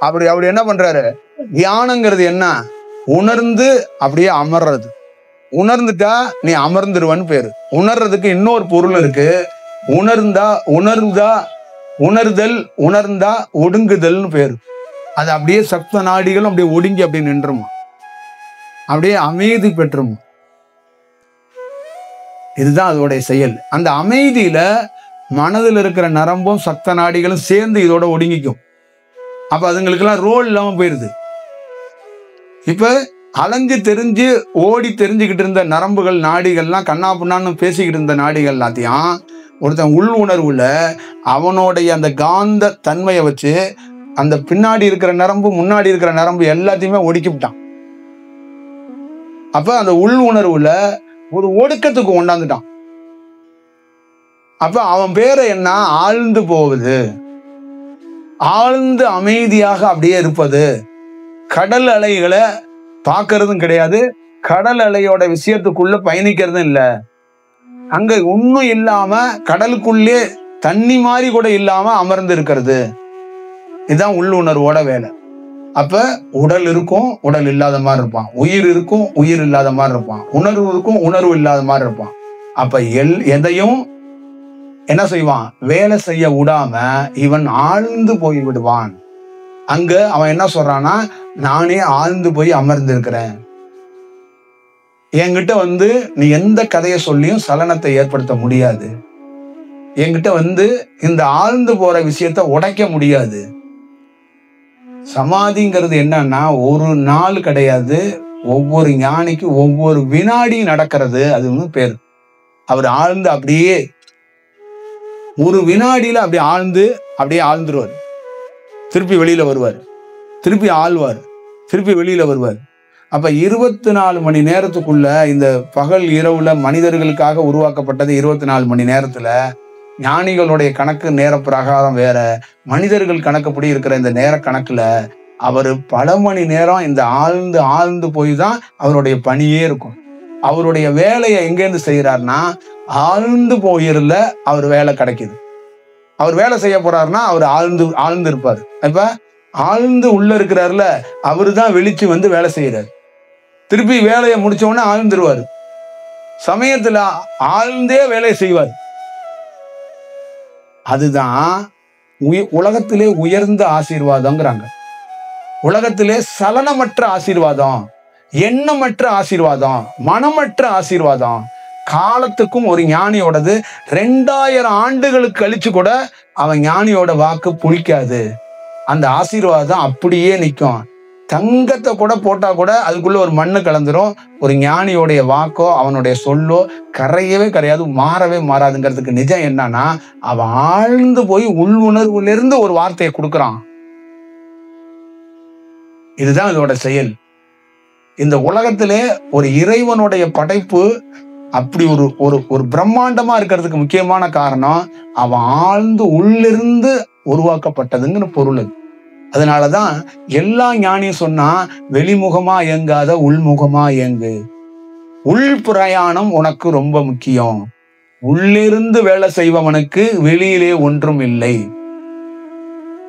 அப்படி என்ன பண்றாரு? தியானங்கிறது என்ன? உணர்ந்து அப்படியே அமர்றது. உணர்ந்துட்டா நீ அமர்ந்துருவன்னு பேரு. உணர்றதுக்கு இன்னொரு பொருள் இருக்கு. உணர்தல், உணர்ந்தா ஒடுங்குதல்னு பேரு. அது அப்படியே சப்த நாடிகளும் அப்படியே ஒடுங்கி அப்படியே நின்றுமா, அப்படியே அமைதி பெற்றுமா. இதுதான் அதோடைய செயல். அந்த அமைதியில மனதில் இருக்கிற நரம்பும் சப்த நாடிகளும் சேர்ந்து இதோட ஒடுங்கிக்கும். அப்ப அதுங்களுக்கெல்லாம் ரோல் இல்லாம போயிருது. இப்ப அலைஞ்சு தெரிஞ்சு ஓடி தெரிஞ்சுக்கிட்டு இருந்த நரம்புகள், நாடிகள்லாம் கண்ணா புண்ணான்னு பேசிக்கிட்டு இருந்த நாடிகள் எல்லாத்தையும் ஒருத்தன் உள் உணர்வுல அவனுடைய அந்த காந்த தன்மையை வச்சு அந்த பின்னாடி இருக்கிற நரம்பு, முன்னாடி இருக்கிற நரம்பு எல்லாத்தையுமே ஒடுக்கி விட்டான். அப்ப அந்த உள் உணர்வுல ஒரு ஒடுக்கத்துக்கு கொண்டாந்துட்டான். அப்ப அவன் பேரை என்ன? ஆழ்ந்து போவது, ஆழ்ந்து அமைதியாக அப்படியே இருப்பது. கடல் அலைகளை பார்க்கறதும் கிடையாது, கடல் அலையோட விஷயத்துக்குள்ள பயணிக்கிறதும் இல்லை. அங்க ஒன்னும் இல்லாம கடலுக்குள்ளே தண்ணி மாதிரி கூட இல்லாம அமர்ந்து இருக்கிறது. இதுதான் உள்ளுணர்வோட வேலை. அப்ப உடல் இருக்கும், உடல் இல்லாத மாதிரி இருப்பான். உயிர் இருக்கும், உயிர் இல்லாத மாதிரி இருப்பான். உணர்வு இருக்கும், உணர்வு இல்லாத மாதிரி இருப்பான். அப்ப எதையும் என்ன செய்வான்? வேலை செய்ய விடாம இவன் ஆழ்ந்து போய் விடுவான். அங்க அவன் என்ன சொல்றான்னா, நானே ஆழ்ந்து போய் அமர்ந்து இருக்கிறேன். என்கிட்ட நீ எந்த கதையை சொல்லியும் சலனத்தை ஏற்படுத்த முடியாது. என்கிட்ட இந்த ஆழ்ந்து போற விஷயத்த உடைக்க முடியாது. சமாதிங்கிறது என்னன்னா ஒரு நாள் கிடையாது, ஒவ்வொரு ஞானிக்கு ஒவ்வொரு வினாடி நடக்கிறது. அது பேரு. அவர் ஆழ்ந்து அப்படியே ஒரு வினாடியில அப்படியே ஆழ்ந்துருவார். திருப்பி வெளியில வருவார், திருப்பி ஆழ்வார், திருப்பி வெளியில வருவார். அப்ப 24 மணி நேரத்துக்குள்ள இந்த பகல் இரவுல மனிதர்களுக்காக உருவாக்கப்பட்டது 24 மணி நேரத்துல ஞானிகளுடைய கணக்கு நேர பிரகாரம் வேற, மனிதர்கள் கணக்குப்படி இருக்கிற இந்த நேர கணக்குல அவர் பல மணி நேரம் இந்த ஆழ்ந்து போய் தான் அவருடைய பணியே இருக்கும். அவருடைய வேலையை எங்கேருந்து செய்யறாருன்னா, ஆழ்ந்து போயிருல அவர் வேலை கிடைக்குது. அவர் வேலை செய்ய போறாருன்னா அவர் ஆழ்ந்து இருப்பாரு. இப்ப ஆழ்ந்து உள்ள இருக்கிறாருல, அவரு தான் வெளிச்சு வேலை செய்யறாரு. திருப்பி வேலையை முடிச்ச உடனே ஆழ்ந்துருவாரு. சமயத்துல ஆழ்ந்தே வேலையை செய்வார். அதுதான் உலகத்திலே உயர்ந்த ஆசீர்வாதம்ங்கிறாங்க. உலகத்திலே சலனமற்ற ஆசீர்வாதம், எண்ணமற்ற ஆசீர்வாதம், மனமற்ற ஆசீர்வாதம். காலத்துக்கும் ஒரு ஞானியோடது 2000 ஆண்டுகளுக்கு கழிச்சு கூட அவன் ஞானியோட வாக்கு புளிக்காது. அந்த ஆசீர்வாதம் அப்படியே நிற்கும். தங்கத்தை கூட போட்டா கூட அதுக்குள்ள ஒரு மண்ணு கலந்துரும். ஒரு ஞானியோடைய வாக்கோ அவனுடைய சொல்லோ கரையவே கரையாது, மாறவே மாறாதுங்கிறதுக்கு நிஜம் என்னன்னா, அவன் ஆழ்ந்து போய் உள் உணர்வுல இருந்து ஒரு வார்த்தையை கொடுக்குறான். இதுதான் இதோட செயல். இந்த உலகத்திலே ஒரு இறைவனுடைய படைப்பு அப்படி ஒரு பிரம்மாண்டமா இருக்கிறதுக்கு முக்கியமான காரணம் அவன் ஆழ்ந்து உள்ளிருந்து உருவாக்கப்பட்டதுங்கிற பொருள். அதனாலதான் எல்லா ஞானியும் சொன்னா, வெளிமுகமா இயங்காத உள்முகமா இயங்கு. உள் பிரயாணம் உனக்கு ரொம்ப முக்கியம். உள்ளிருந்து வேலை செய்பவனுக்கு வெளியிலே ஒன்றும் இல்லை.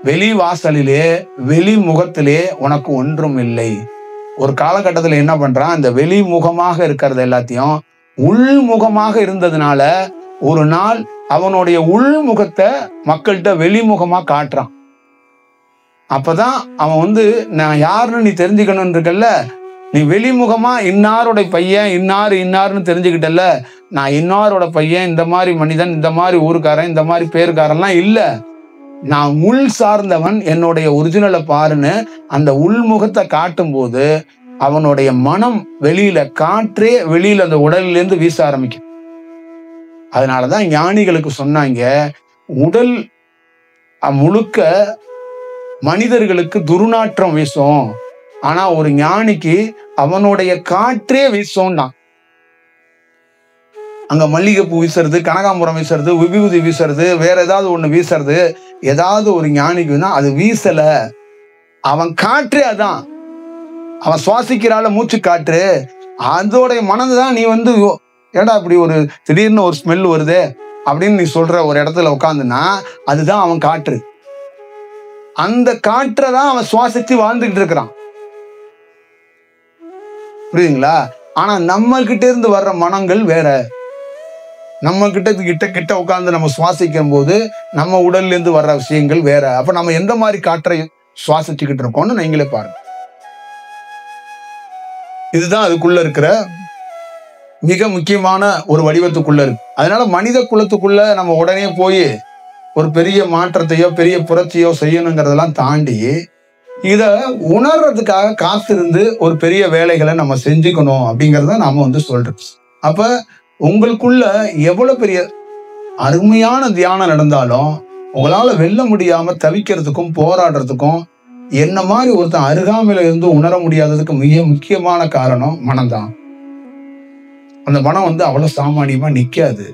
வெளி வாசலிலே வெளி முகத்திலே உனக்கு ஒன்றும் இல்லை. ஒரு காலகட்டத்துல என்ன பண்றான், இந்த வெளிமுகமாக இருக்கிறது எல்லாத்தையும் உள்முகமாக இருந்ததுனால ஒரு நாள் அவனுடைய உள்முகத்தை மக்கள்கிட்ட வெளிமுகமா காட்டுறான். அப்பதான் அவன் நான் யாருன்னு நீ தெரிஞ்சுக்கணும்னு இருக்கல்ல, நீ வெளிமுகமா இன்னாரோட பையன் இன்னாருன்னு தெரிஞ்சுக்கிட்டல, நான் இன்னாரோட பையன், இந்த மாதிரி மனிதன், இந்த மாதிரி ஊருக்காரன், இந்த மாதிரி பேருக்காரன்லாம் இல்ல, நான் உள் சார்ந்தவன், என்னுடைய ஒரிஜினலை பாருன்னு அந்த உள்முகத்தை காட்டும் போது அவனுடைய மனம் வெளியில, காற்றே வெளியில அந்த உடலிலிருந்து வீச ஆரம்பிக்கும். அதனாலதான் ஞானிகளுக்கு சொன்னாங்க, உடல் முழுக்க மனிதர்களுக்கு துர்நாற்றம் வீசும், ஆனா ஒரு ஞானிக்கு அவனுடைய காற்றே வீசும்னா. அங்க மல்லிகைப்பூ வீசுறது, கனகாம்பரம் வீசுறது, விபூதி வீசுறது, வேற ஏதாவது ஒண்ணு வீசுறது, ஏதாவது ஒரு ஞானிக்குன்னா அது வீசல, அவன் காற்றே அதான், அவன் சுவாசிக்கிறால மூச்சு காற்று, அதோடைய மனதுதான் நீ ஏடா இப்படி ஒரு திடீர்னு ஒரு ஸ்மெல் வருது அப்படின்னு நீ சொல்ற ஒரு இடத்துல உட்காந்துன்னா அதுதான் அவன் காற்று. அந்த காற்றை தான் அவன் சுவாசிச்சு வாழ்ந்துகிட்டு இருக்கிறான். புரியுதுங்களா? ஆனா நம்ம கிட்ட இருந்து வர்ற மனங்கள் வேற. நம்ம கிட்ட உட்கார்ந்து நம்ம சுவாசிக்கும் போது நம்ம உடல்ல இருந்து வர்ற விஷயங்கள் வேற. அப்ப நம்ம எந்த மாதிரி காற்றை சுவாசிச்சுக்கிட்டு இருக்கோம்னு நீங்களே பாருங்க. இதுதான் அதுக்குள்ள இருக்கிற மிக முக்கியமான ஒரு வடிவத்துக்குள்ள இருக்கு. அதனால மனித குலத்துக்குள்ள நம்ம உடனே போய் ஒரு பெரிய மாற்றத்தையோ பெரிய புரட்சியோ செய்யணுங்கிறதெல்லாம் தாண்டி இத உணர்றதுக்காக காத்திருந்து ஒரு பெரிய வேலைகளை நம்ம செஞ்சுக்கணும் அப்படிங்கிறத நாம சொல்றோம். அப்ப உங்களுக்குள்ள எவ்வளவு பெரிய அருமையான தியானம் நடந்தாலும் உங்களால வெல்ல முடியாம தவிக்கிறதுக்கும் போராடுறதுக்கும் என்ன மாதிரி ஒருத்தன் அருகாமையில இருந்து உணர முடியாததுக்கு மிக முக்கியமான காரணம் மனம்தான். அந்த மனம் அவ்வளவு சாமானியமா நிக்காது.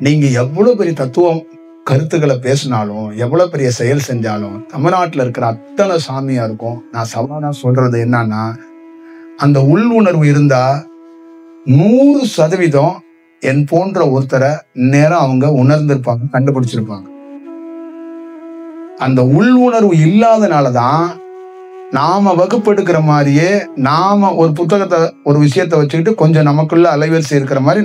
நீங்க எவ்வளவு பெரிய தத்துவம் கருத்துக்களை பேசினாலும் எவ்வளவு பெரிய செயல் செஞ்சாலும் தமிழ்நாட்டுல இருக்கிற அத்தனை சாமியா இருக்கும். நான் சவாலா சொல்றது என்னன்னா, அந்த உள்ளுணர்வு இருந்தா 100% என் போன்ற ஒருத்தரை நேரம் அவங்க உணர்ந்திருப்பாங்க, கண்டுபிடிச்சிருப்பாங்க. அந்த உள்ளுணர்வு இல்லாதனாலதான் நாம வகுப்பெடுக்கிற மாதிரியே நாம ஒரு புத்தகத்தை ஒரு விஷயத்த வச்சுக்கிட்டு கொஞ்சம் நமக்குள்ள அலைவரிசை இருக்கிற மாதிரி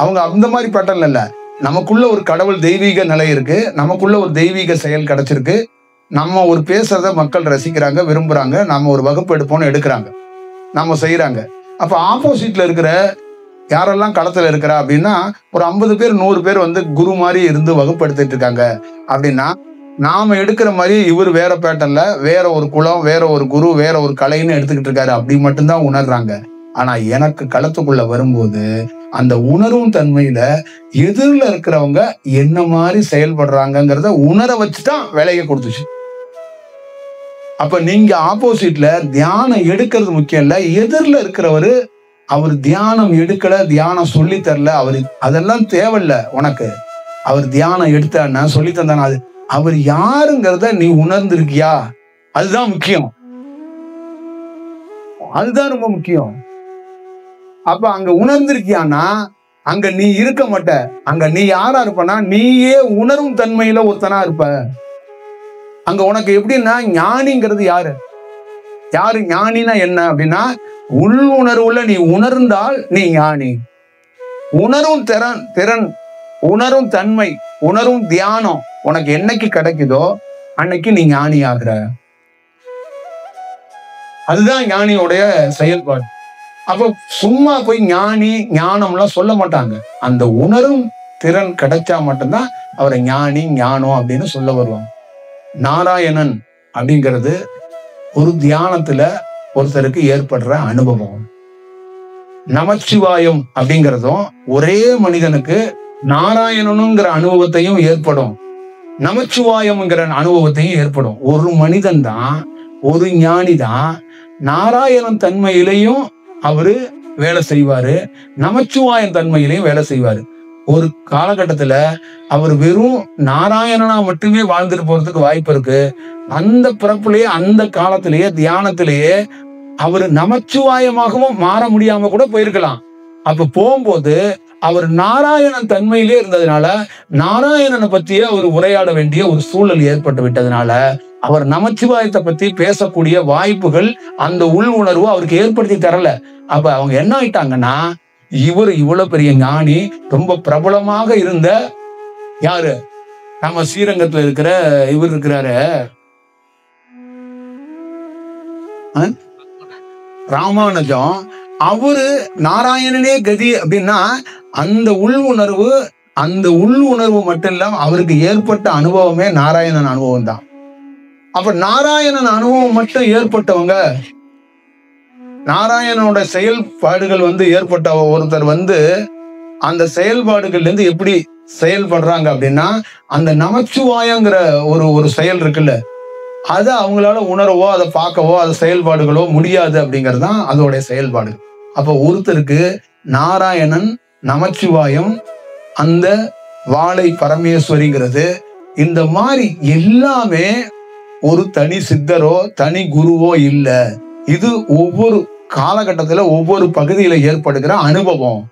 அவங்க அந்த மாதிரி பேட்டர்ல இல்ல. நமக்குள்ள ஒரு கடவுள் தெய்வீக நிலை இருக்கு, நமக்குள்ள ஒரு தெய்வீக செயல் கிடைச்சிருக்கு, நம்ம ஒரு பேசுறத மக்கள் ரசிக்கிறாங்க, விரும்புறாங்க, நாம ஒரு வகுப்பு எடுப்போம்னு எடுக்கிறாங்க, நாம செய்யறாங்க. அப்ப ஆப்போசிட்ல இருக்கிற யாரெல்லாம் களத்துல இருக்கிறா அப்படின்னா ஒரு 50 பேர் 100 பேர் குரு மாதிரி இருந்து வகுப்பு எடுத்துட்டு இருக்காங்க அப்படின்னா நாம எடுக்கிற மாதிரி இவர் வேற பேட்டர்ல வேற ஒரு குலம், வேற ஒரு குரு, வேற ஒரு கலைன்னு எடுத்துக்கிட்டு இருக்காரு அப்படி மட்டும்தான் உணர்றாங்க. ஆனா எனக்கு களத்துக்குள்ள வரும்போது அந்த உணர்வும் தன்மையில எதிரில் இருக்கிறவங்க என்ன மாதிரி செயல்படுறாங்கிறத உணர வச்சுதான் வேலையை கொடுத்துச்சு. அப்ப நீங்க ஆப்போசிட்ல தியானம் எடுக்கிறது முக்கியம் இல்ல, எதிரில் இருக்கிறவரு அவர் தியானம் எடுக்கல, தியானம் சொல்லி தரல, அவரு அதெல்லாம் தேவையில்ல உனக்கு. அவர் தியானம் எடுத்தான்னா சொல்லி தந்தானா, அது அவர் யாருங்கிறத நீ உணர்ந்திருக்கியா, அதுதான் முக்கியம், அதுதான் ரொம்ப முக்கியம். அப்ப அங்க உணர்ந்திருக்கியானா அங்க நீ இருக்க மாட்ட. அங்க நீ யாரா இருப்பனா நீயே உணரும் தன்மையில ஒருத்தனா இருப்ப. அங்க உனக்கு எப்படின்னா ஞானிங்கிறது யாரு ஞானினா என்ன அப்படின்னா உள்ளுணர்வுல நீ உணர்ந்தால் நீ ஞானி. உணரும் திறன், உணரும் தன்மை, உணரும் தியானம் உனக்கு என்னைக்கு கிடைக்குதோ அன்னைக்கு நீ ஞானி ஆகுற. அதுதான் ஞானியோடைய செயல்பாடு. அப்ப சும்மா போய் ஞானி ஞானம்லாம் சொல்ல மாட்டாங்க. அந்த உணரும் திறன் கிடைச்சா மட்டும்தான் அவரை ஞானி ஞானம் அப்படின்னு சொல்ல வருவாங்க. நாராயணன் அப்படிங்கிறது ஒரு தியானத்துல ஒருத்தருக்கு ஏற்படுற அனுபவம். நமச்சிவாயம் அப்படிங்கிறதும் ஒரே மனிதனுக்கு நாராயணனுங்கிற அனுபவத்தையும் ஏற்படும், நமச்சிவாயம்ங்கிற அனுபவத்தையும் ஏற்படும். ஒரு மனிதன் தான், ஒரு ஞானி தான் நாராயணன் தன்மையிலையும் அவரு வேலை செய்வாரு, நமச்சிவாயன் தன்மையிலையும் வேலை செய்வாரு. ஒரு காலகட்டத்துல அவர் வெறும் நாராயணனா மட்டுமே வாழ்ந்துட்டு போறதுக்கு வாய்ப்பு இருக்கு. அந்த பிறப்புலயே அந்த காலத்திலேயே தியானத்திலேயே அவரு நமச்சிவாயமாகவும் மாற முடியாம கூட போயிருக்கலாம். அப்ப போகும்போது அவர் நாராயணன் தன்மையிலே இருந்ததுனால நாராயணனை பத்தியே அவர் உரையாட வேண்டிய ஒரு சூழல் ஏற்பட்டு விட்டதுனால அவர் நமச்சிவாயத்தை பத்தி பேசக்கூடிய வாய்ப்புகள் அந்த உள் உணர்வு அவருக்கு ஏற்படுத்தி தரல. அப்ப அவங்க என்ன ஆயிட்டாங்கன்னா, இவர் இவ்வளவு பெரிய ஞானி, ரொம்ப பிரபலமாக இருந்த யாரு, நம்ம ஸ்ரீரங்கத்துல இருக்கிற இவர் இருக்கிறாரு ராமானுஜம், அவரு நாராயணனே கதி அப்படின்னா அந்த உள் உணர்வு மட்டும் இல்லாம அவருக்கு ஏற்பட்ட அனுபவமே நாராயணன் அனுபவம் தான். அப்ப நாராயணன் அனுபவம் மட்டும் ஏற்பட்டவங்க, நாராயணனோட செயல்பாடுகள் ஏற்பட்ட ஒருத்தர் அந்த செயல்பாடுகள்ல இருந்து எப்படி செயல்படுறாங்க அப்படின்னா, அந்த நமச்சிவாயங்கிற ஒரு செயல் இருக்குல்ல, அதை அவங்களால உணரவோ அதை பார்க்கவோ அதை செயல்பாடுகளோ முடியாது அப்படிங்கிறது தான் அதோடைய செயல்பாடு. அப்ப ஒருத்தருக்கு நாராயணன், நமச்சிவாயம், அந்த வாழை பரமேஸ்வரிங்கிறது, இந்த மாதிரி எல்லாமே ஒரு தனி சித்தரோ தனி குருவோ இல்ல. இது ஒவ்வொரு காலகட்டத்துல ஒவ்வொரு பகுதியில ஏற்படுகிற அனுபவம்.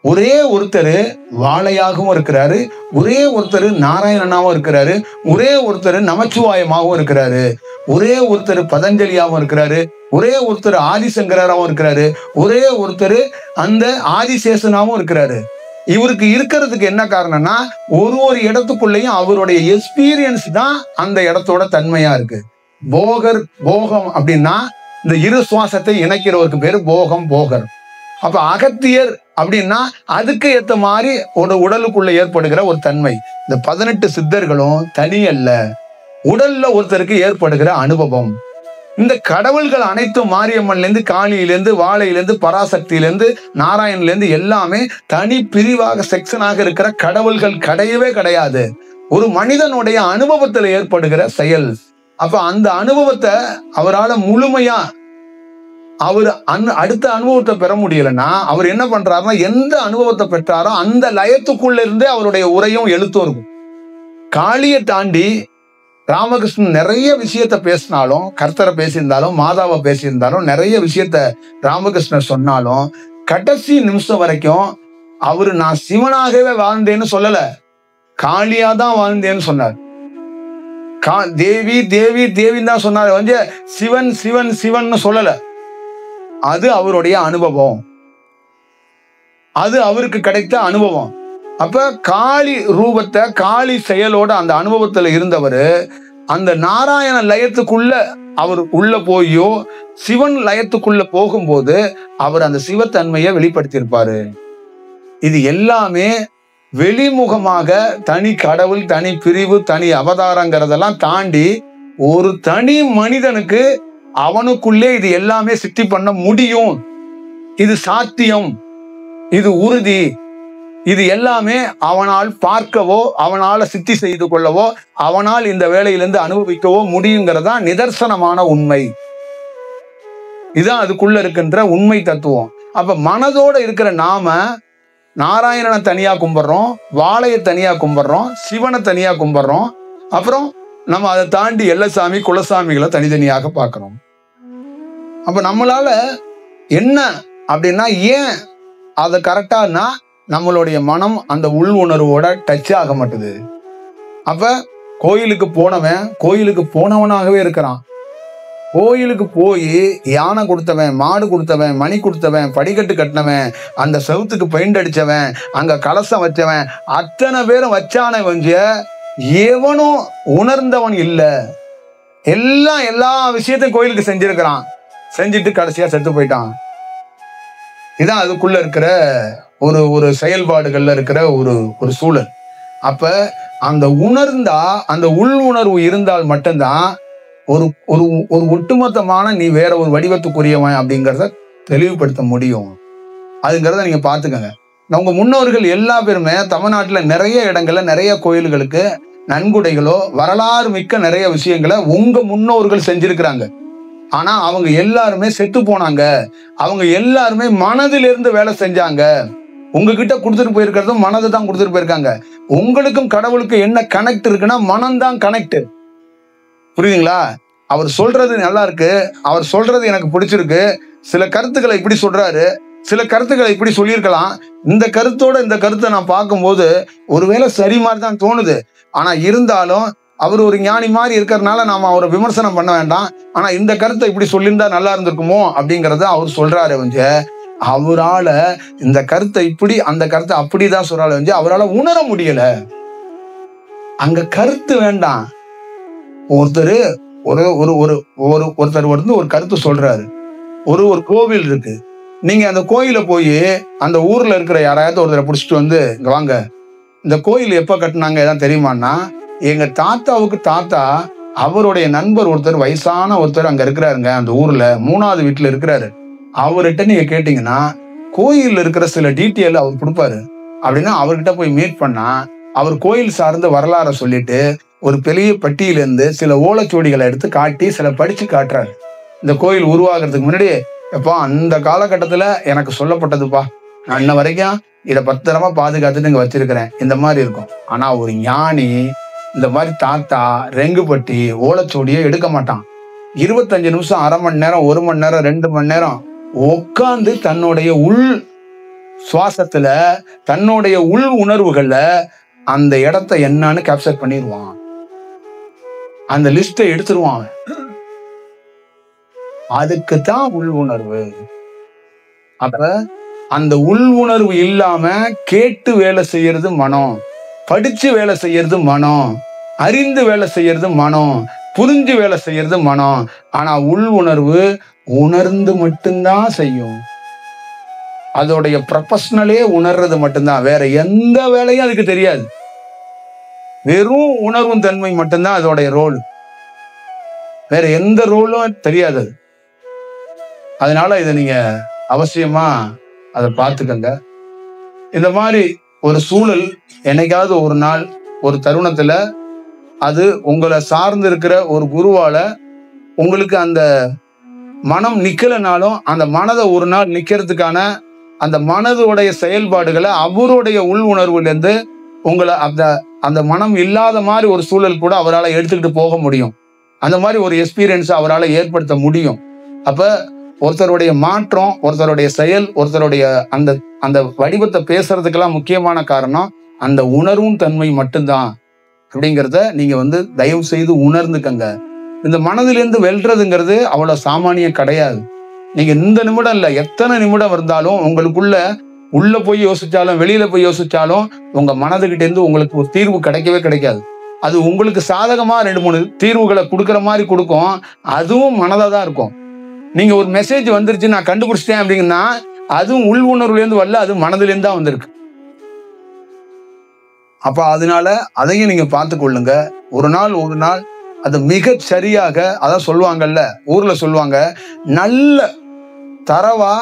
ஒரே ஒருத்தர் வாழையாகவும் இருக்கிறாரு, ஒரே ஒருத்தர் நாராயணனாவும் இருக்கிறாரு, ஒரே ஒருத்தர் நமச்சிவாயமாகவும் இருக்கிறாரு, ஒரே ஒருத்தர் பதஞ்சலியாவும் இருக்கிறாரு, ஒரே ஒருத்தர் ஆதிசங்கராவும் இருக்கிறாரு, ஒரே ஒருத்தர் அந்த ஆதிசேஷனாவும் இருக்கிறாரு. இவருக்கு இருக்கிறதுக்கு என்ன காரணம்னா, ஒரு இடத்துக்குள்ளேயும் அவருடைய எக்ஸ்பீரியன்ஸ் தான் அந்த இடத்தோட தன்மையா இருக்கு. போகம் அப்படின்னா இந்த இரு சுவாசத்தை இணைக்கிறவருக்கு பேரு போகர். அப்ப அகத்தியர் அப்படின்னா அதுக்கு ஏத்த மாதிரி ஒரு உடலுக்குள்ள ஏற்படுகிற ஒரு தன்மை. இந்த 18 சித்தர்களும் தனியல்ல, உடல்ல ஒருத்தருக்கு ஏற்படுகிற அனுபவம். இந்த கடவுள்கள் அனைத்தும் மாரியம்மன்ல இருந்து, காளியிலிருந்து, வாழையிலிருந்து, பராசக்தியிலிருந்து, நாராயணிலிருந்து எல்லாமே தனி பிரிவாக செக்ஷனாக இருக்கிற கடவுள்கள் கிடையவே கிடையாது. ஒரு மனிதனுடைய அனுபவத்துல ஏற்படுகிற செயல். அப்ப அந்த அனுபவத்தை அவரால் முழுமையா அவர் அடுத்த அனுபவத்தை பெற முடியலன்னா அவர் என்ன பண்றாருன்னா, எந்த அனுபவத்தை பெற்றாரோ அந்த லயத்துக்குள்ள இருந்தே அவருடைய உரையும் எழுத்தும் இருக்கும். காளியை தாண்டி ராமகிருஷ்ணன் நிறைய விஷயத்த பேசினாலும், கர்த்தரை பேசியிருந்தாலும், மாதாவை பேசியிருந்தாலும், நிறைய விஷயத்த ராமகிருஷ்ணர் சொன்னாலும், கடைசி நிமிஷம் வரைக்கும் அவரு நான் சிவனாகவே வாழ்ந்தேன்னு சொல்லல, காளியாதான் வாழ்ந்தேன்னு சொன்னார். தேவி தேவி தேவின்னு தான் சொன்னார், சிவன் சிவன் சிவன் சொல்லல. அது அவருடைய அனுபவம், அது அவருக்கு கிடைத்த அனுபவம். அப்ப காளி ரூபத்தை, காளி செயலோட அந்த அனுபவத்துல இருந்தவர் அந்த நாராயண லயத்துக்குள்ள அவர் உள்ள போயோ சிவன் லயத்துக்குள்ள போகும்போது அவர் அந்த சிவத்தன்மையை வெளிப்படுத்தியிருப்பாரு. இது எல்லாமே வெளிமுகமாக தனி கடவுள், தனி பிரிவு, தனி அவதாரங்கிறதெல்லாம் தாண்டி ஒரு தனி மனிதனுக்கு அவனுக்குள்ளே இது எல்லாமே சித்தி பண்ண முடியும். இது சாத்தியம், இது உறுதி. இது எல்லாமே அவனால் பார்க்கவோ, அவனால சித்தி செய்து கொள்ளவோ, அவனால் இந்த வேலையிலிருந்து அனுபவிக்கவோ முடியுங்கிறதா நிதர்சனமான உண்மை. இதுதான் அதுக்குள்ள இருக்கின்ற உண்மை தத்துவம். அப்ப மனதோட இருக்கிற நாம நாராயணனை தனியா கும்பிடுறோம், வாழையை தனியா கும்பிடுறோம், சிவனை தனியா கும்பிடுறோம். அப்புறம் நம்ம அதை தாண்டி எல்லசாமி, குலசாமிகளை தனித்தனியாக பார்க்கிறோம். அப்ப நம்மளால என்ன அப்படின்னா, ஏன் அதை கரெக்டானா நம்மளுடைய மனம் அந்த உள் உணர்வோட டச் ஆக மாட்டுது. அப்ப கோயிலுக்கு போனவன் கோயிலுக்கு போனவனாகவே இருக்கிறான். கோயிலுக்கு போய் யானை கொடுத்தவன், மாடு கொடுத்தவன், மணி கொடுத்தவன், படிக்கட்டு கட்டினவன், அந்த செவுத்துக்கு பெயிண்ட் அடிச்சவன், அங்க கலசம் வச்சவன், அத்தனை பேரும் வச்சான எவனும் உணர்ந்தவன் இல்ல. எல்லா விஷயத்தையும் கோயிலுக்கு செஞ்சிருக்கிறான், செஞ்சுட்டு கடைசியா செத்து போயிட்டான். இதான் அதுக்குள்ள இருக்கிற ஒரு செயல்பாடுகள்ல இருக்கிற ஒரு சூழல். அப்ப அந்த உணர்ந்தா, அந்த உள் உணர்வு இருந்தால் மட்டும்தான் ஒரு ஒட்டுமொத்தமான நீ வேற ஒரு வடிவத்துக்குரியவன் அப்படிங்கிறத தெளிவுபடுத்த முடியும். அதுங்கிறத நீங்க பாத்துக்கங்க. உங்க முன்னோர்கள் எல்லா பேருமே தமிழ்நாட்டுல நிறைய இடங்கள்ல நிறைய கோயில்களுக்கு நன்கொடைகளோ வரலாறு மிக்க நிறைய விஷயங்களை உங்க முன்னோர்கள் செஞ்சிருக்கிறாங்க. ஆனா அவங்க எல்லாருமே செத்து போனாங்க. அவங்க எல்லாருமே மனதிலிருந்து வேலை செஞ்சாங்க. உங்ககிட்ட கொடுத்துட்டு போயிருக்கிறதும் மனதை தான் கொடுத்துட்டு போயிருக்காங்க. உங்களுக்கும் கடவுளுக்கு என்ன கனெக்ட் இருக்குன்னா மனம்தான் கனெக்ட். புரியுதுங்களா? அவர் சொல்றது நல்லா இருக்கு, அவர் சொல்றது எனக்கு பிடிச்சிருக்கு. சில கருத்துக்களை இப்படி சொல்றாரு, சில கருத்துக்களை இப்படி சொல்லியிருக்கலாம். இந்த கருத்தோட இந்த கருத்தை நான் பார்க்கும்போது ஒருவேளை சரி மாதிரி தான் தோணுது. ஆனா இருந்தாலும் அவர் ஒரு ஞானி மாதிரி இருக்கிறதுனால நாம அவரை விமர்சனம் பண்ண வேண்டாம். ஆனா இந்த கருத்தை இப்படி சொல்லியிருந்தா நல்லா இருந்திருக்குமோ அப்படிங்கறத அவர் சொல்றாரு. அவரால இந்த கருத்தை இப்படி, அந்த கருத்தை அப்படிதான் சொல்றாரு. அவரால் உணர முடியல. அங்க கருத்து வேண்டாம். ஒருத்தர் ஒருத்தர் வந்து ஒரு கருத்து சொல்றாரு. ஒரு கோவில் இருக்கு. நீங்க அந்த கோயில போய் அந்த ஊர்ல இருக்கிற யாராவது ஒருத்தரை பிடிச்சிட்டு வந்து, இங்க வாங்க, இந்த கோயில் எப்ப கட்டினாங்க எதாவது தெரியுமான்னா, எங்க தாத்தாவுக்கு தாத்தா அவருடைய நண்பர் ஒருத்தர், வயசான ஒருத்தர் அங்க இருக்கிறாருங்க, அந்த ஊர்ல 3வது வீட்டுல இருக்கிறாரு. அவர்கிட்ட நீங்க கேட்டீங்கன்னா கோயில்ல இருக்கிற சில டீட்டெயில் அவர் கொடுப்பாரு. அப்படின்னா அவர்கிட்ட போய் மீட் பண்ணா அவர் கோயில் சார்ந்த வரலாறை சொல்லிட்டு ஒரு பெரிய பட்டியலிருந்து சில ஓலைச்சுவடிகளை எடுத்து காட்டி சில படிச்சு காட்டுறாரு. இந்த கோயில் உருவாகிறதுக்கு முன்னாடி, எப்பா அந்த காலகட்டத்துல எனக்கு சொல்லப்பட்டதுப்பா, நான் இன்ன வரைக்கும் இதை பத்திரமா பாதுகாத்துட்டு இங்க வச்சிருக்கிறேன், இந்த மாதிரி இருக்கும். ஆனா ஒரு ஞானி இந்த மாதிரி தாத்தா ரெங்குப்பட்டி ஓலைச்சுவடியை எடுக்க மாட்டான். 25 நிமிஷம், அரை மணி நேரம், 1 மணி நேரம், 2 மணி நேரம் உட்கார்ந்து தன்னுடைய உள் சுவாசத்துல, தன்னுடைய உள் உணர்வுகள்ல அந்த இடத்தை என்னன்னு கேப்சர் பண்ணிடுவான். அந்த லிஸ்டை எடுத்துருவான். அதுக்குதான் உள் உணர்வு. அப்ப அந்த உள் உணர்வு இல்லாம கேட்டு வேலை செய்யறது மனம், படிச்சு வேலை செய்யறது மனம், அறிந்து வேலை செய்யறது மனம், புரிஞ்சு வேலை செய்யறது மனம். ஆனா உள் உணர்வு உணர்ந்து மட்டும்தான் செய்யும். அதோடைய ப்ரொபஷனலே உணர்றது மட்டும்தான். வேற எந்த வேலையும் அதுக்கு தெரியாது. வெறும் உணர்வும் தன்மை மட்டும்தான் அதோடைய ரோல். வேற எந்த ரோலும் தெரியாது. அதனால இதை நீங்க அவசியமா அதை பார்த்துக்கங்க. இந்த மாதிரி ஒரு சூழல் என்னைக்காவது ஒரு நாள், ஒரு தருணத்துல, அது உங்களை சார்ந்து இருக்கிற ஒரு குருவால உங்களுக்கு அந்த மனம் நிக்கலனாலும், அந்த மனதை ஒரு நாள் நிக்கிறதுக்கான அந்த மனதோடைய செயல்பாடுகளை அவருடைய உள் உணர்வுல இருந்து உங்களை அந்த மனம் இல்லாத மாதிரி ஒரு சூழல் கூட அவரால் எடுத்துக்கிட்டு போக முடியும். அந்த மாதிரி ஒரு எக்ஸ்பீரியன்ஸ் அவரால் ஏற்படுத்த முடியும். அப்ப ஒருத்தருடைய மாற்றம், ஒருத்தருடைய செயல், ஒருத்தருடைய அந்த அந்த வடிவத்தை பேசுறதுக்கெல்லாம் முக்கியமான காரணம் அந்த உணர்வும் தன்மை மட்டும்தான் அப்படிங்கிறத நீங்க தயவு செய்து உணர்ந்துக்கங்க. இந்த மனதிலிருந்து வெல்றதுங்கிறது அவ்வளவு சாமானியம் கிடையாது. நீங்க இந்த நிமிடம் இல்ல, எத்தனை நிமிடம் இருந்தாலும் உங்களுக்குள்ள உள்ள போய் யோசிச்சாலும் வெளியில போய் யோசிச்சாலும் உங்க மனதுகிட்ட இருந்து உங்களுக்கு ஒரு தீர்வு கிடைக்கவே கிடைக்காது. அது உங்களுக்கு சாதகமா 2-3 தீர்வுகளை கொடுக்குற மாதிரி கொடுக்கும். அதுவும் மனதா தான் இருக்கும். நீங்க ஒரு மெசேஜ் வந்துருச்சு, நான் கண்டுபிடிச்சிட்டேன் அப்படிங்கன்னா, அதுவும் உள் உணர்வுல இருந்து வரல, அது மனதுல இருந்து தான் வந்திருக்கு. அப்ப அதனால அதையும் நீங்க பார்த்து கொள்ளுங்க. ஒரு நாள் அது மிக சரியாக, அதான் சொல்லுவாங்கல்ல, ஊர்ல சொல்லுவாங்க, நல்ல தரவா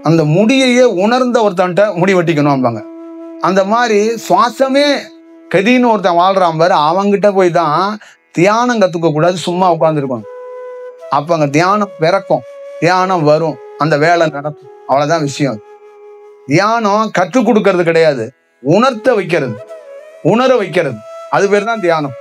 அந்த முடியையே உணர்ந்த ஒருத்தன்ட்ட முடி வெட்டிக்கணும் அப்படிங்க. அந்த மாதிரி சுவாசமே கதின்னு ஒருத்தன் வாழ்றான் பாரு, அவங்கிட்ட போய் தான் தியானம் கத்துக்க கூடாது, சும்மா உட்கார்ந்துருக்கணும். அப்ப அங்க தியானம் பிறக்கும், தியானம் வரும், அந்த வேலை நடக்கும். அவ்வளவுதான் விஷயம். தியானம் கற்றுக் கொடுக்கறது கிடையாது, உணர்த்த வைக்கிறது, உணர வைக்கிறது. அது பேர் தான் தியானம்.